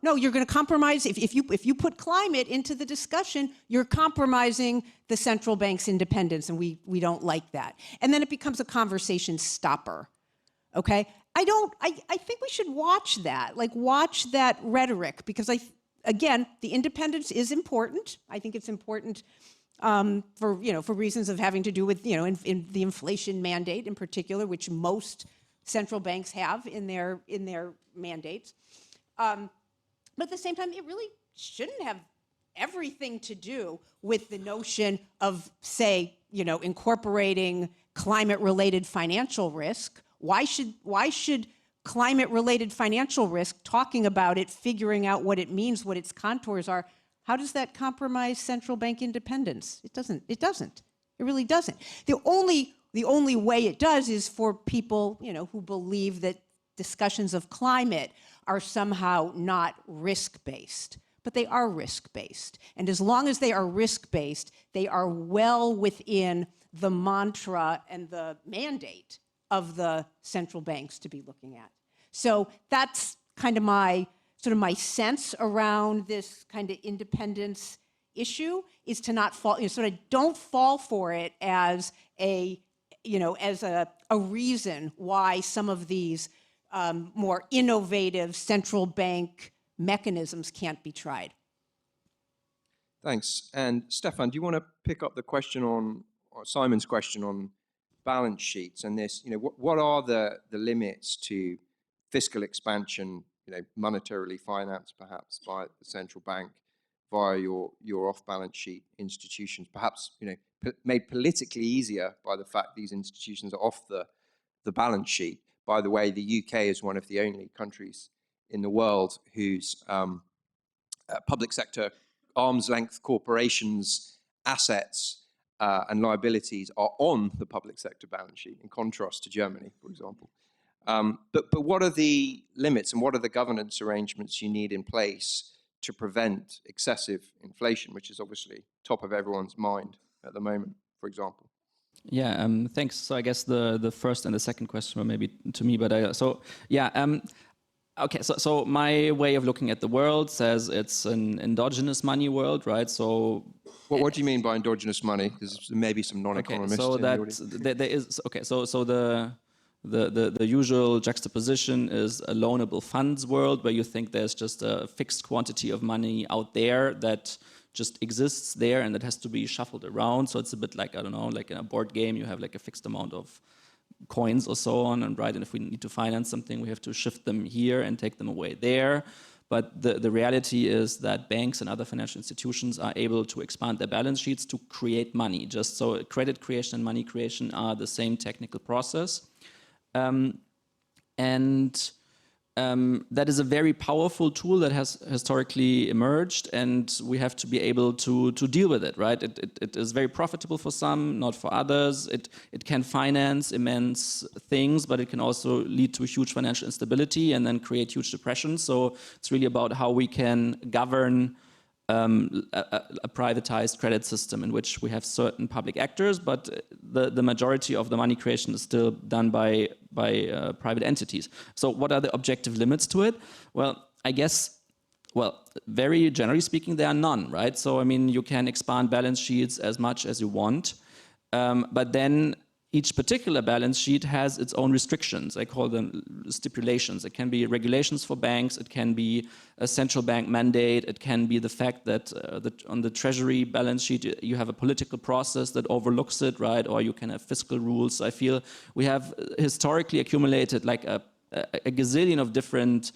no, you're going to compromise. If you put climate into the discussion, you're compromising the central bank's independence, and we don't like that. And then it becomes a conversation stopper, okay? I think we should watch that, watch that rhetoric, because again, the independence is important. I think it's important for reasons of having to do with, in the inflation mandate in particular, which most central banks have in their mandates. But at the same time, it really shouldn't have everything to do with the notion of, say, incorporating climate-related financial risk. Why should climate-related financial risk, talking about it, figuring out what it means, what its contours are, how does that compromise central bank independence? It doesn't. It really doesn't. The only way it does is for people, who believe that discussions of climate are somehow not risk-based. But they are risk-based. And as long as they are risk-based, they are well within the mantra and the mandate of the central banks to be looking at. So that's kind of my sense around this kind of independence issue, is to not fall, don't fall for it as a reason why some of these more innovative central bank mechanisms can't be tried. Thanks. And Stefan, do you want to pick up the question or Simon's question on balance sheets and this? What are the limits to fiscal expansion, monetarily financed perhaps by the central bank via your off-balance sheet institutions, perhaps made politically easier by the fact these institutions are off the balance sheet? By the way, the UK is one of the only countries in the world whose public sector arm's length corporations' assets and liabilities are on the public sector balance sheet, in contrast to Germany, for example. But what are the limits and what are the governance arrangements you need in place to prevent excessive inflation, which is obviously top of everyone's mind at the moment, for example? Yeah, thanks. So I guess the first and the second question were maybe to me, but okay, so my way of looking at the world says it's an endogenous money world, right? So what do you mean by endogenous money? Because maybe some non-economists. Okay, so in the audience. there is so the usual juxtaposition is a loanable funds world, where you think there's just a fixed quantity of money out there that just exists there and that has to be shuffled around. So it's a bit like, I don't know, like in a board game, you have like a fixed amount of coins or so on, and if we need to finance something, we have to shift them here and take them away there. But the reality is that banks and other financial institutions are able to expand their balance sheets to create money. Just so credit creation and money creation are the same technical process. That is a very powerful tool that has historically emerged, and we have to be able to deal with it, right? It is very profitable for some, not for others. It can finance immense things, but it can also lead to huge financial instability and then create huge depression. So it's really about how we can govern a privatized credit system in which we have certain public actors, but the majority of the money creation is still done by private entities. So what are the objective limits to it? Well, I guess, very generally speaking, there are none, right? So, I mean, you can expand balance sheets as much as you want, but then each particular balance sheet has its own restrictions. I call them stipulations. It can be regulations for banks. It can be a central bank mandate. It can be the fact that on the treasury balance sheet, you have a political process that overlooks it, right? Or you can have fiscal rules. I feel we have historically accumulated like a gazillion of different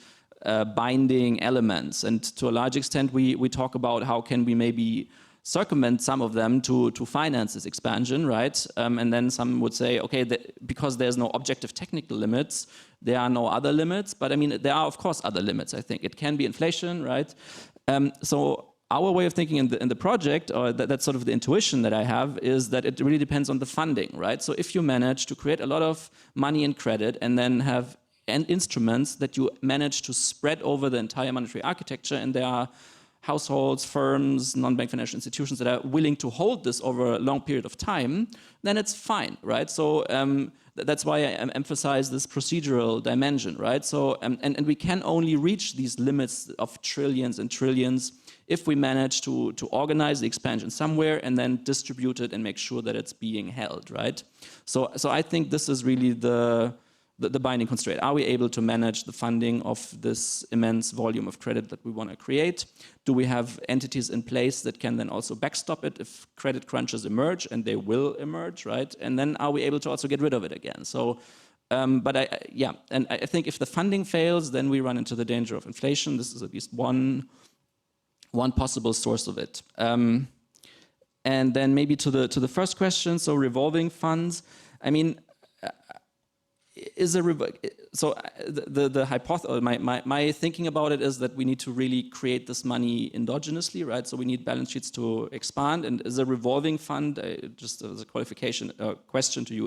binding elements. And to a large extent, we talk about how can we maybe circumvent some of them to finance this expansion, right? And then some would say, okay, because there's no objective technical limits, there are no other limits. But I mean, there are, of course, other limits, I think. It can be inflation, right? So our way of thinking in the project, or that's sort of the intuition that I have, is that it really depends on the funding, right? So if you manage to create a lot of money and credit and then have instruments that you manage to spread over the entire monetary architecture, and there are households, firms, non-bank financial institutions that are willing to hold this over a long period of time, then it's fine, right? So that's why I emphasize this procedural dimension, right? So and we can only reach these limits of trillions and trillions if we manage to organize the expansion somewhere and then distribute it and make sure that it's being held, right? So I think this is really the binding constraint. Are we able to manage the funding of this immense volume of credit that we want to create? Do we have entities in place that can then also backstop it if credit crunches emerge, and they will emerge, right? And then are we able to also get rid of it again? So, but I think if the funding fails, then we run into the danger of inflation. This is at least one possible source of it. And then maybe to the first question, so revolving funds. I mean, the hypothesis, my thinking about it is that we need to really create this money endogenously, right? So we need balance sheets to expand. And is a revolving fund, just as a qualification question to you,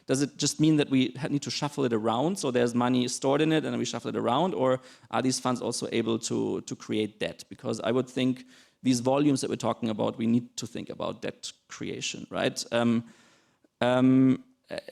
does it just mean that we need to shuffle it around, so there's money stored in it and then we shuffle it around, or are these funds also able to create debt? Because I would think these volumes that we're talking about, we need to think about debt creation, right?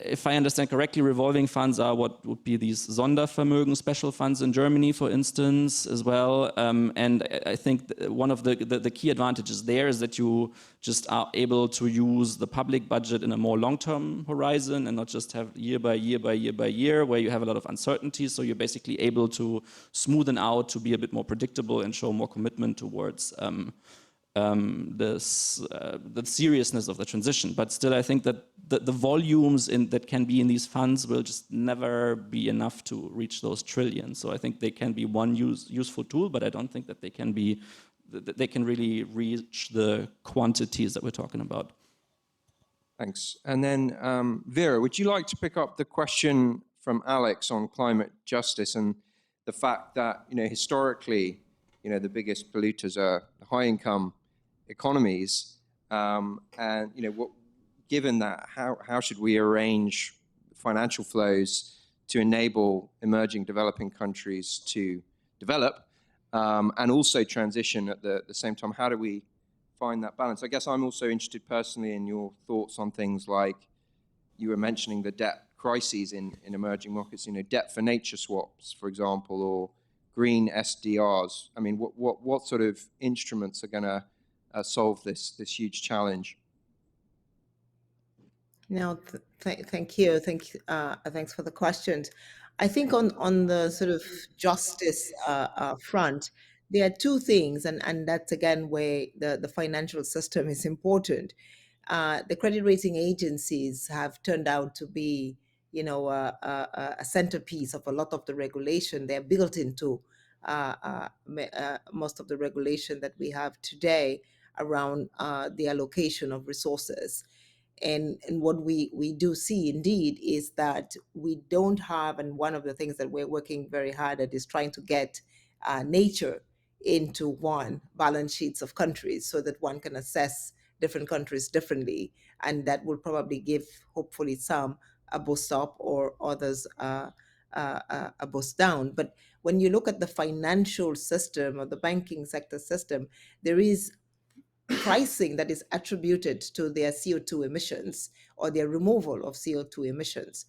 If I understand correctly, revolving funds are what would be these Sondervermögen special funds in Germany, for instance, as well. And I think one of the key advantages there is that you just are able to use the public budget in a more long-term horizon and not just have year by year by year by year where you have a lot of uncertainty. So you're basically able to smoothen out, to be a bit more predictable and show more commitment towards the seriousness of the transition. But still, I think that the volumes that can be in these funds will just never be enough to reach those trillions. So I think they can be one useful tool, but I don't think that they can really reach the quantities that we're talking about. Thanks. And then Vera, would you like to pick up the question from Alex on climate justice and the fact that, historically, the biggest polluters are high-income economies, and given that, how should we arrange financial flows to enable emerging developing countries to develop and also transition at the same time? How do we find that balance? I guess I'm also interested personally in your thoughts on things like you were mentioning the debt crises in emerging markets, debt for nature swaps, for example, or green SDRs. I mean, what sort of instruments are going to solve this huge challenge? No, thank you. Thanks for the questions. I think on the sort of justice front, there are two things, and that's again where the financial system is important. The credit rating agencies have turned out to be, a centerpiece of a lot of the regulation. They're built into most of the regulation that we have today around the allocation of resources. And what we do see indeed is that we don't have, and one of the things that we're working very hard at is trying to get nature into one balance sheets of countries so that one can assess different countries differently. And that will probably give, hopefully, some a boost up or others a boost down. But when you look at the financial system or the banking sector system, there is pricing that is attributed to their CO2 emissions or their removal of CO2 emissions.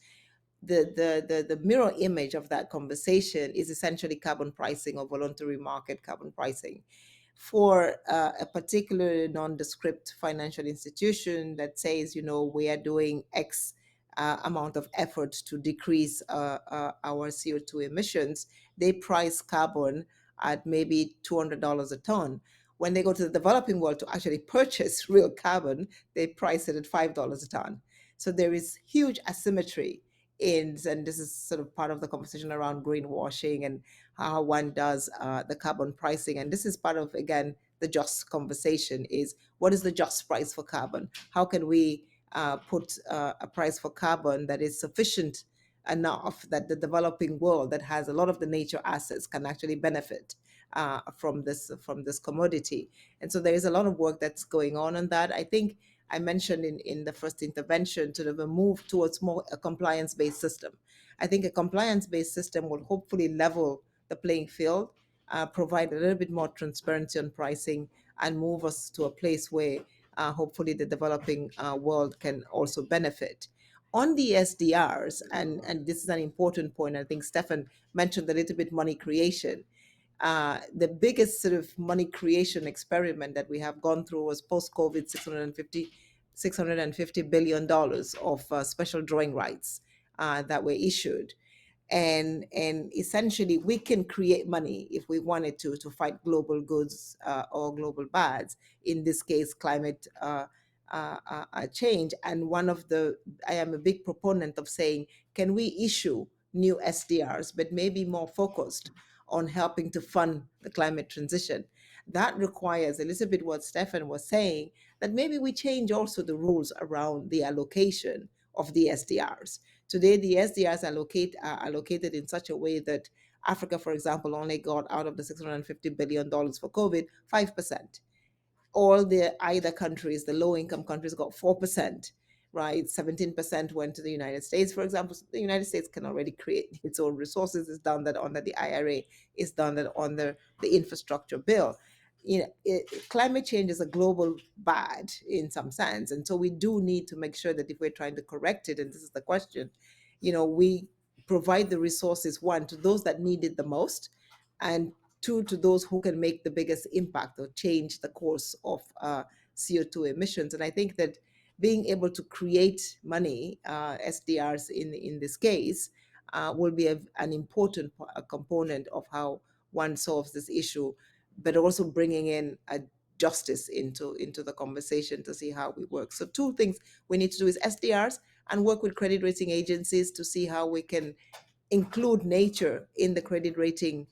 The mirror image of that conversation is essentially carbon pricing or voluntary market carbon pricing. For a particular nondescript financial institution that says, we are doing X amount of effort to decrease our CO2 emissions, they price carbon at maybe $200 a ton. When they go to the developing world to actually purchase real carbon, they price it at $5 a ton. So there is huge asymmetry and this is sort of part of the conversation around greenwashing and how one does the carbon pricing. And this is part of, again, the just conversation is, what is the just price for carbon? How can we put a price for carbon that is sufficient enough that the developing world that has a lot of the nature assets can actually benefit from this commodity? And so there is a lot of work that's going on that. I think I mentioned in the first intervention to the move towards more a compliance-based system. I think a compliance-based system will hopefully level the playing field, provide a little bit more transparency on pricing, and move us to a place where hopefully the developing world can also benefit. On the SDRs, and this is an important point, I think Stefan mentioned a little bit money creation. The biggest sort of money creation experiment that we have gone through was post-COVID $650 billion of special drawing rights that were issued. And essentially we can create money if we wanted to fight global goods or global bads, in this case climate change. And I am a big proponent of saying, can we issue new SDRs, but maybe more focused on helping to fund the climate transition? That requires a little bit what Stefan was saying, that maybe we change also the rules around the allocation of the SDRs. Today, the SDRs are allocated in such a way that Africa, for example, only got out of the $650 billion for COVID, 5%. All the other countries, the low-income countries, got 4%, right? 17% went to the United States, for example. So the United States can already create its own resources. It's done that under the IRA. It's done that under the infrastructure bill. Climate change is a global bad in some sense. And so we do need to make sure that if we're trying to correct it, and this is the question, we provide the resources, one, to those that need it the most, and two, to those who can make the biggest impact or change the course of CO2 emissions. And I think that being able to create money, SDRs in this case, will be an important component of how one solves this issue, but also bringing in a justice into the conversation to see how we work. So two things we need to do is SDRs and work with credit rating agencies to see how we can include nature in the credit rating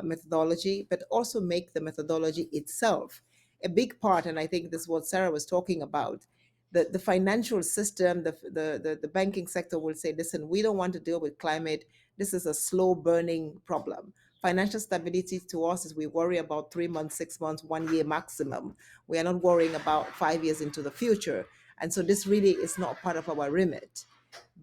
methodology, but also make the methodology itself a big part. And I think this is what Sarah was talking about. The financial system, the banking sector will say, listen, we don't want to deal with climate. This is a slow burning problem. Financial stability to us is we worry about 3 months, 6 months, 1 year maximum. We are not worrying about 5 years into the future. And so this really is not part of our remit.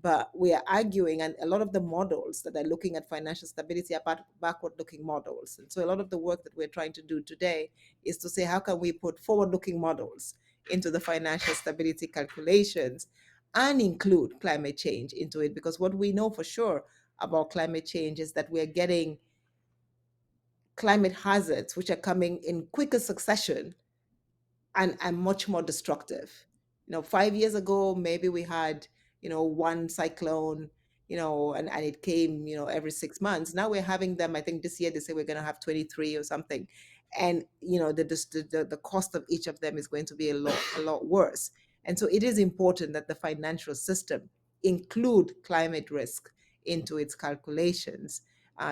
But we are arguing, and a lot of the models that are looking at financial stability are backward-looking models. And so a lot of the work that we're trying to do today is to say, how can we put forward-looking models into the financial stability calculations and include climate change into it? Because what we know for sure about climate change is that we're getting climate hazards which are coming in quicker succession and much more destructive. 5 years ago, maybe we had, one cyclone, and it came, every 6 months. Now we're having them, I think this year they say we're going to have 23 or something. And, the cost of each of them is going to be a lot worse. And so it is important that the financial system include climate risk into its calculations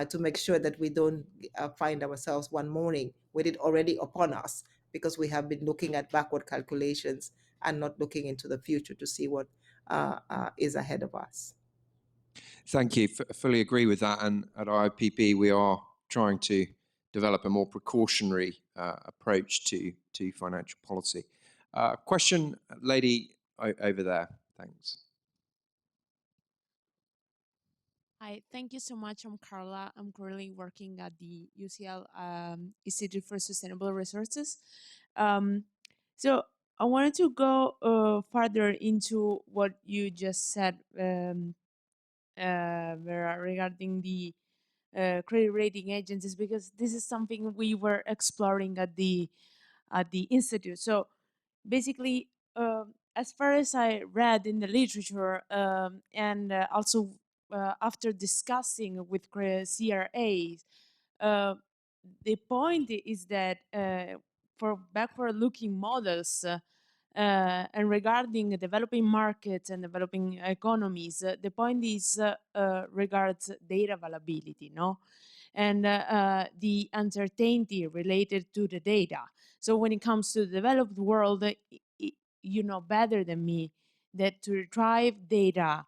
to make sure that we don't find ourselves one morning with it already upon us, because we have been looking at backward calculations and not looking into the future to see what is ahead of us. Thank you. Fully agree with that. And at IIPP, we are trying to develop a more precautionary approach to financial policy. Question, lady over there. Thanks. Hi, thank you so much. I'm Carla. I'm currently working at the UCL Institute for Sustainable Resources. So I wanted to go further into what you just said regarding the credit rating agencies, because this is something we were exploring at the institute. So basically, as far as I read in the literature, and also after discussing with CRAs, the point is that for backward-looking models and regarding developing markets and developing economies, the point is regards data availability, no? And the uncertainty related to the data. So when it comes to the developed world, you know better than me that to retrieve data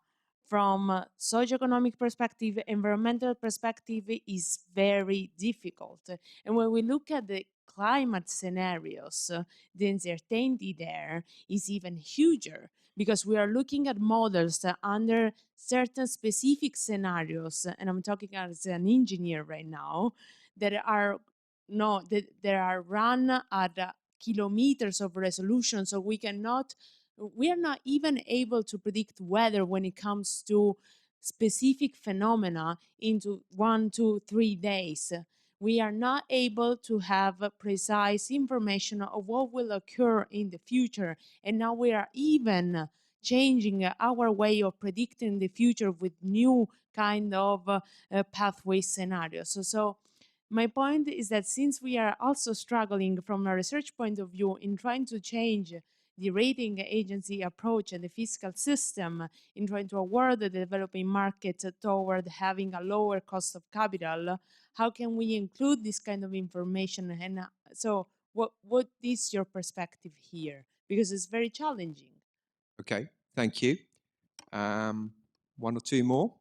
from a socioeconomic perspective, environmental perspective is very difficult. And when we look at the climate scenarios, the uncertainty there is even huger because we are looking at models under certain specific scenarios, and I'm talking as an engineer right now, that are that are run at kilometers of resolution, so we are not even able to predict weather when it comes to specific phenomena into 1, 2, 3 days. We are not able to have precise information of what will occur in the future. And now we are even changing our way of predicting the future with new kind of pathway scenarios. So my point is that since we are also struggling from a research point of view in trying to change the rating agency approach and the fiscal system in trying to award the developing markets toward having a lower cost of capital, how can we include this kind of information? And so what is your perspective here? Because it's very challenging. Okay, thank you. One or two more.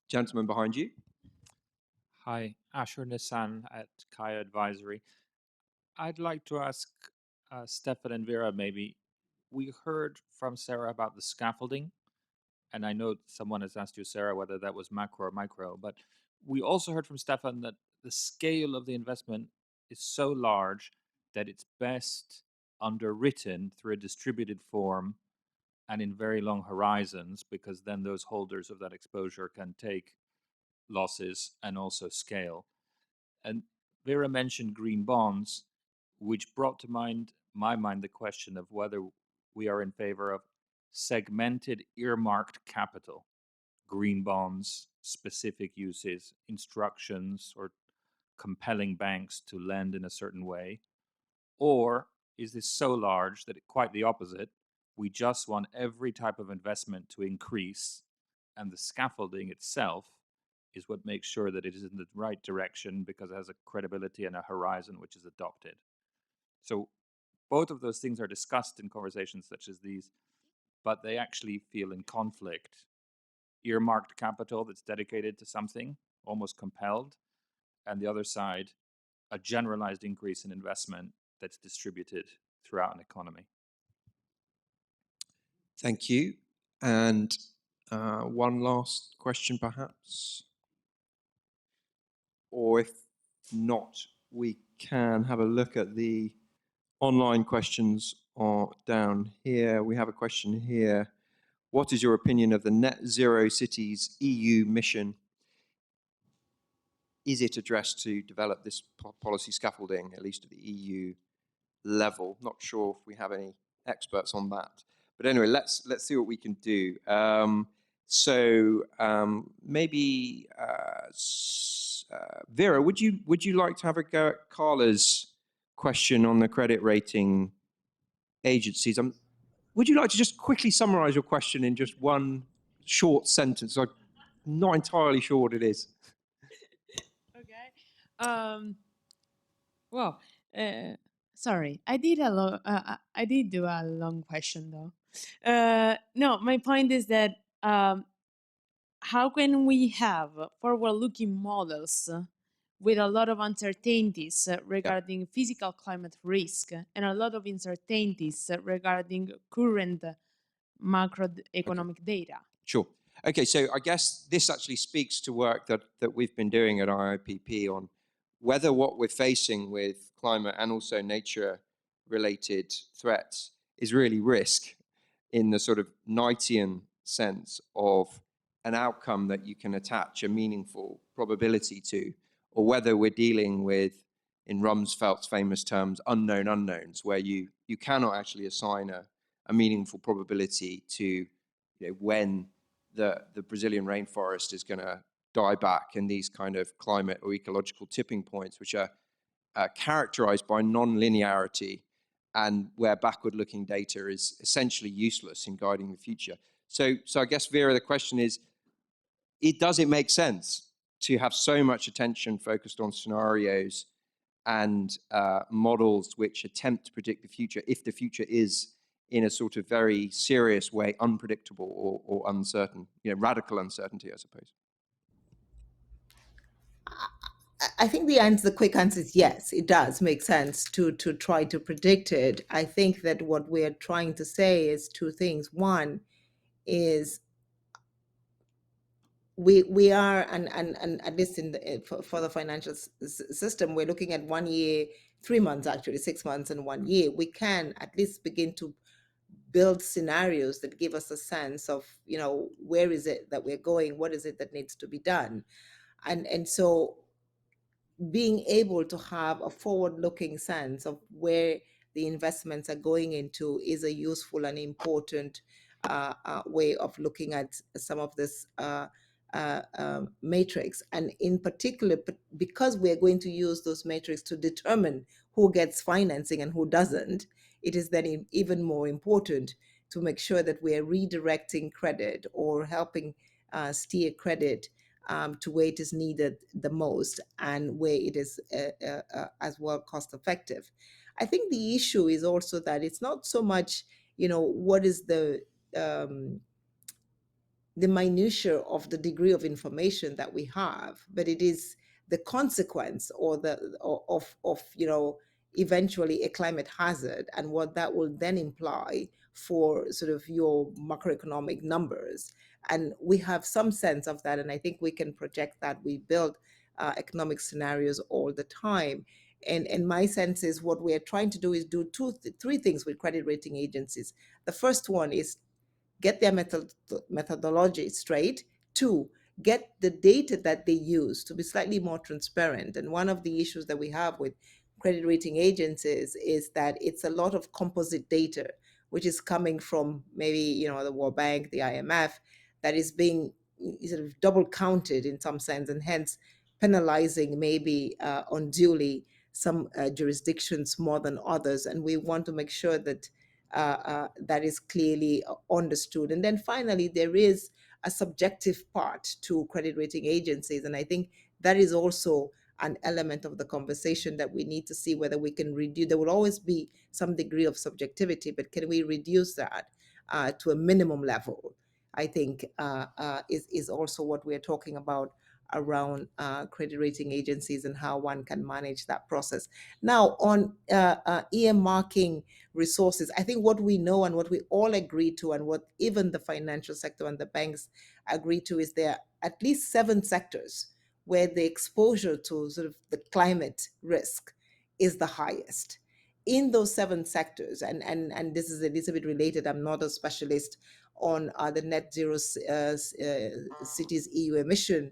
Gentleman behind you. Hi, Ashur Nissan at Kaya Advisory. I'd like to ask Stefan and Vera maybe. We heard from Sarah about the scaffolding, and I know someone has asked you, Sarah, whether that was macro or micro, but we also heard from Stefan that the scale of the investment is so large that it's best underwritten through a distributed form and in very long horizons, because then those holders of that exposure can take losses and also scale. And Vera mentioned green bonds, which brought to my mind the question of whether we are in favor of segmented earmarked capital, green bonds, specific uses, instructions, or compelling banks to lend in a certain way, or is this so large that quite the opposite, we just want every type of investment to increase, and the scaffolding itself is what makes sure that it is in the right direction because it has a credibility and a horizon which is adopted. So both of those things are discussed in conversations such as these, but they actually feel in conflict. Earmarked capital that's dedicated to something, almost compelled, and the other side, a generalized increase in investment that's distributed throughout an economy. Thank you. And one last question, perhaps? Or if not, we can have a look at the online questions down here. We have a question here. What is your opinion of the Net Zero Cities EU mission? Is it addressed to develop this policy scaffolding, at least at the EU level? Not sure if we have any experts on that. But anyway, let's see what we can do. Maybe Vera, would you like to have a go at Carla's question on the credit rating agencies? Would you like to just quickly summarize your question in just one short sentence? I'm not entirely sure what it is. Okay. Well, sorry, I did do a long question though. No, my point is that how can we have forward-looking models with a lot of uncertainties regarding physical climate risk and a lot of uncertainties regarding current macroeconomic data? Sure. Okay, so I guess this actually speaks to work that we've been doing at IIPP on whether what we're facing with climate and also nature-related threats is really risk in the sort of Knightian sense of an outcome that you can attach a meaningful probability to, or whether we're dealing with, in Rumsfeld's famous terms, unknown unknowns, where you cannot actually assign a meaningful probability to when the Brazilian rainforest is going to die back, and these kind of climate or ecological tipping points, which are characterized by non-linearity and where backward-looking data is essentially useless in guiding the future. So I guess, Vera, the question is, does it make sense to have so much attention focused on scenarios and models which attempt to predict the future if the future is in a sort of very serious way unpredictable or uncertain, radical uncertainty, I suppose? I think the quick answer is yes, it does make sense to try to predict it. I think that what we're trying to say is two things. One is we are, and at least for the financial system, we're looking at 1 year, 3 months, actually 6 months and 1 year. We can at least begin to build scenarios that give us a sense of, where is it that we're going, what is it that needs to be done, and so being able to have a forward-looking sense of where the investments are going into is a useful and important way of looking at some of this matrix. And in particular, because we're going to use those matrix to determine who gets financing and who doesn't, it is then even more important to make sure that we're redirecting credit or helping steer credit to where it is needed the most and where it is as well cost effective. I think the issue is also that it's not so much, what is the minutia of the degree of information that we have, but it is the consequence or of eventually a climate hazard and what that will then imply for sort of your macroeconomic numbers. And we have some sense of that, and I think we can project that. We build economic scenarios all the time. And my sense is what we're trying to do is do three things with credit rating agencies. The first one is get their methodology straight. Two, get the data that they use to be slightly more transparent. And one of the issues that we have with credit rating agencies is that it's a lot of composite data, which is coming from maybe, the World Bank, the IMF, that is being sort of double counted in some sense, and hence penalizing maybe unduly some jurisdictions more than others. And we want to make sure that that is clearly understood. And then finally, there is a subjective part to credit rating agencies. And I think that is also an element of the conversation that we need to see whether we can reduce. There will always be some degree of subjectivity, but can we reduce that to a minimum level? I think is also what we're talking about around credit rating agencies and how one can manage that process. Now, on earmarking resources, I think what we know and what we all agree to, and what even the financial sector and the banks agree to, is there are at least 7 sectors where the exposure to sort of the climate risk is the highest. In those 7 sectors, and this is a little bit related, I'm not a specialist on the net zero cities EU emission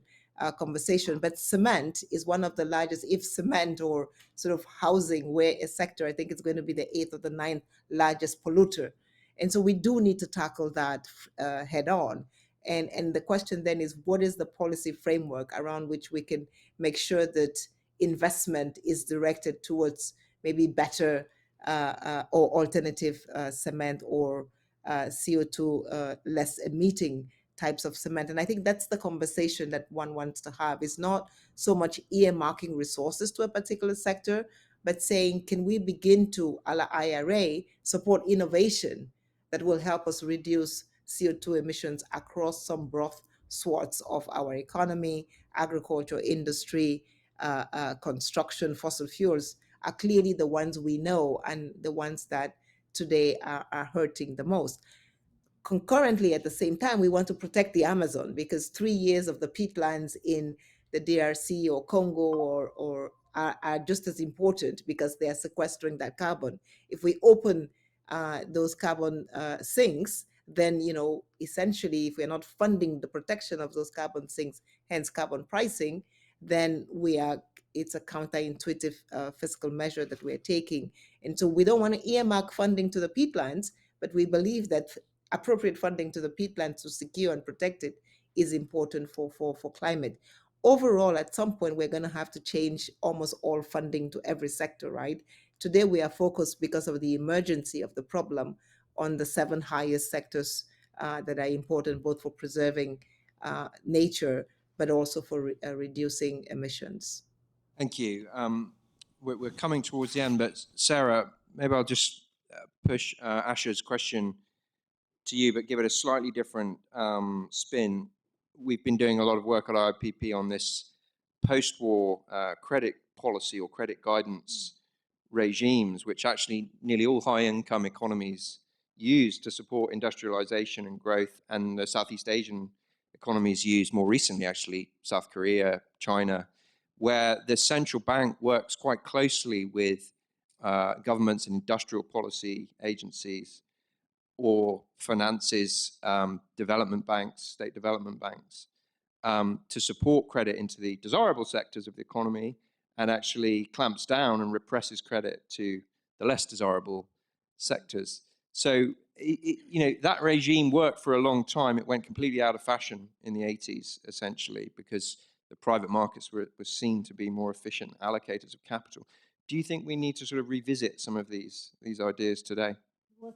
conversation, but cement is one of the largest. If cement or sort of housing were a sector, I think it's going to be the 8th or the 9th largest polluter. And so we do need to tackle that head on. And the question then is, what is the policy framework around which we can make sure that investment is directed towards maybe better or alternative cement or CO2 less emitting types of cement. And I think that's the conversation that one wants to have. It's not so much earmarking resources to a particular sector, but saying, can we begin to, a la IRA, support innovation that will help us reduce CO2 emissions across some broad swaths of our economy, agriculture, industry, construction, fossil fuels are clearly the ones we know and the ones that today are hurting the most. Concurrently, at the same time, we want to protect the Amazon, because 3 years of the peatlands in the DRC or Congo or are just as important, because they are sequestering that carbon. If we open those carbon sinks, then essentially, if we're not funding the protection of those carbon sinks, hence carbon pricing, then it's a counterintuitive fiscal measure that we're taking. And so we don't want to earmark funding to the peatlands, but we believe that appropriate funding to the peatlands to secure and protect it is important for climate. Overall, at some point, we're going to have to change almost all funding to every sector, right? Today, we are focused, because of the emergency of the problem, on the 7 highest sectors that are important both for preserving nature, but also for reducing emissions. Thank you. we're coming towards the end, but Sarah, maybe I'll just push Asher's question to you, but give it a slightly different spin. We've been doing a lot of work at IIPP on this post-war credit policy or credit guidance regimes, which actually nearly all high-income economies use to support industrialization and growth, and the Southeast Asian economies use more recently, actually, South Korea, China, where the central bank works quite closely with governments and industrial policy agencies or finances development banks, state development banks, to support credit into the desirable sectors of the economy, and actually clamps down and represses credit to the less desirable sectors. So, that regime worked for a long time. It went completely out of fashion in the 80s, essentially, because the private markets were seen to be more efficient allocators of capital. Do you think we need to sort of revisit some of these ideas today? Well,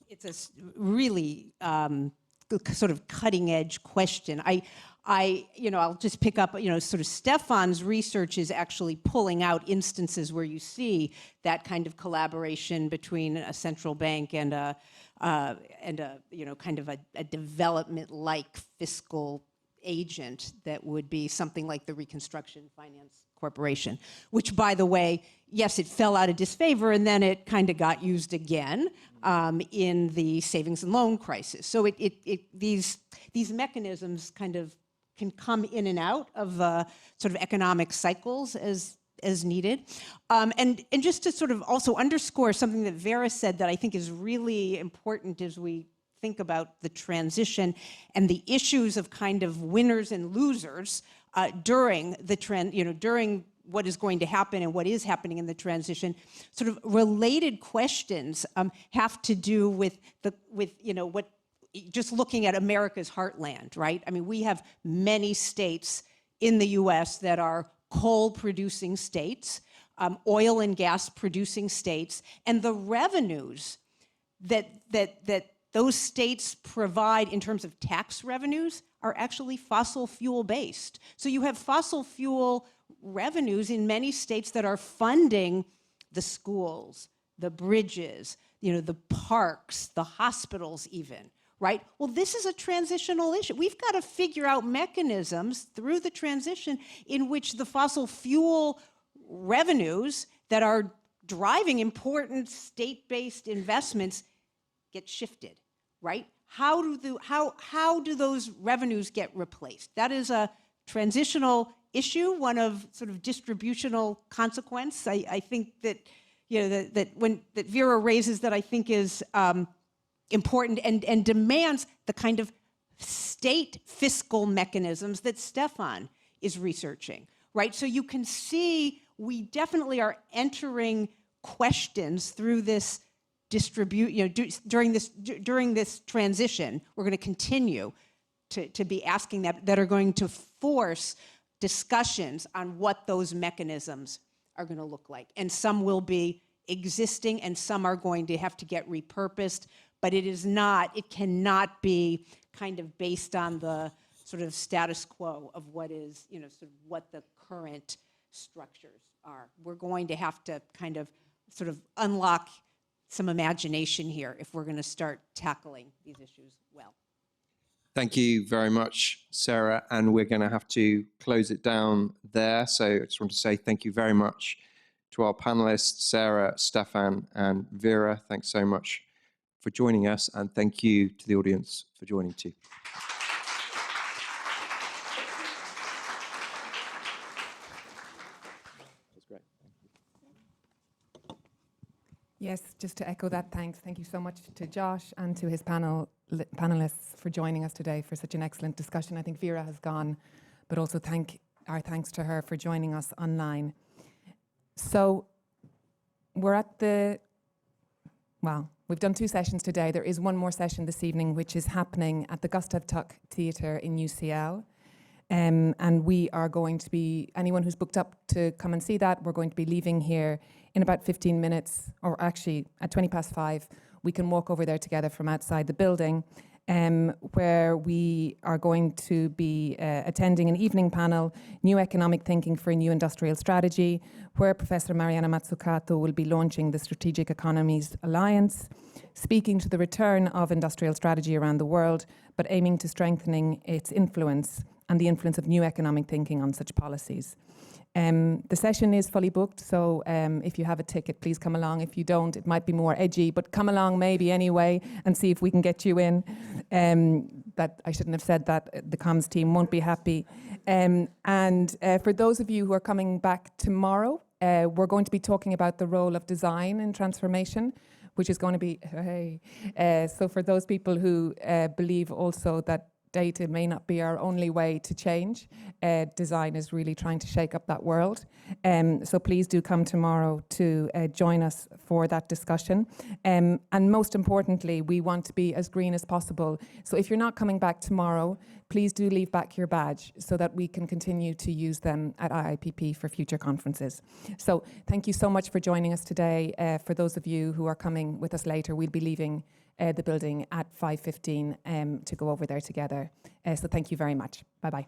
it's a really sort of cutting edge question. I'll just pick up, sort of Stefan's research is actually pulling out instances where you see that kind of collaboration between a central bank and a kind of a development-like fiscal agent that would be something like the Reconstruction Finance Corporation, which, by the way, yes, it fell out of disfavor, and then it kind of got used again in the savings and loan crisis. So these mechanisms kind of can come in and out of sort of economic cycles as needed. And just to sort of also underscore something that Vera said that I think is really important as we think about the transition and the issues of kind of winners and losers during the during what is going to happen and what is happening in the transition. Sort of related questions have to do with what, just looking at America's heartland, right? I mean, we have many states in the US that are coal-producing states, oil and gas-producing states, and the revenues that those states provide in terms of tax revenues are actually fossil fuel-based. So you have fossil fuel revenues in many states that are funding the schools, the bridges, the parks, the hospitals even. Right? Well, this is a transitional issue. We've got to figure out mechanisms through the transition in which the fossil fuel revenues that are driving important state-based investments get shifted, right? How do those revenues get replaced? That is a transitional issue, one of sort of distributional consequence. I think that that Vera raises that I think is important and demands the kind of state fiscal mechanisms that Stefan is researching, right? So you can see we definitely are entering questions through this during this transition. We're going to continue to be asking that are going to force discussions on what those mechanisms are going to look like. And some will be existing and some are going to have to get repurposed. But it cannot be kind of based on the sort of status quo of what is, sort of what the current structures are. We're going to have to kind of sort of unlock some imagination here if we're going to start tackling these issues well. Thank you very much, Sarah. And we're going to have to close it down there. So I just want to say thank you very much to our panelists, Sarah, Stefan, and Vera. Thanks so much for joining us, and thank you to the audience for joining too. That's great. Yes, just to echo that, thanks. Thank you so much to Josh and to his panelists for joining us today for such an excellent discussion. I think Vera has gone, but also our thanks to her for joining us online. So we're at we've done 2 sessions today. There is one more session this evening, which is happening at the Gustav Tuck Theatre in UCL. And we are going to be, anyone who's booked up to come and see that, we're going to be leaving here in about 15 minutes, or actually at 5:20. We can walk over there together from outside the building. where we are going to be attending an evening panel, New Economic Thinking for a New Industrial Strategy, where Professor Mariana Mazzucato will be launching the Strategic Economies Alliance, speaking to the return of industrial strategy around the world, but aiming to strengthening its influence and the influence of new economic thinking on such policies. The session is fully booked, so if you have a ticket, please come along. If you don't, it might be more edgy, but come along maybe anyway and see if we can get you in. That I shouldn't have said that. The comms team won't be happy. For those of you who are coming back tomorrow, we're going to be talking about the role of design in transformation, which is going to be, so for those people who believe also that data may not be our only way to change, design is really trying to shake up that world. So please do come tomorrow to join us for that discussion. And most importantly, we want to be as green as possible. So if you're not coming back tomorrow, please do leave back your badge so that we can continue to use them at IIPP for future conferences. So thank you so much for joining us today. For those of you who are coming with us later, we'll be leaving the building at 5:15 to go over there together. So thank you very much. Bye-bye.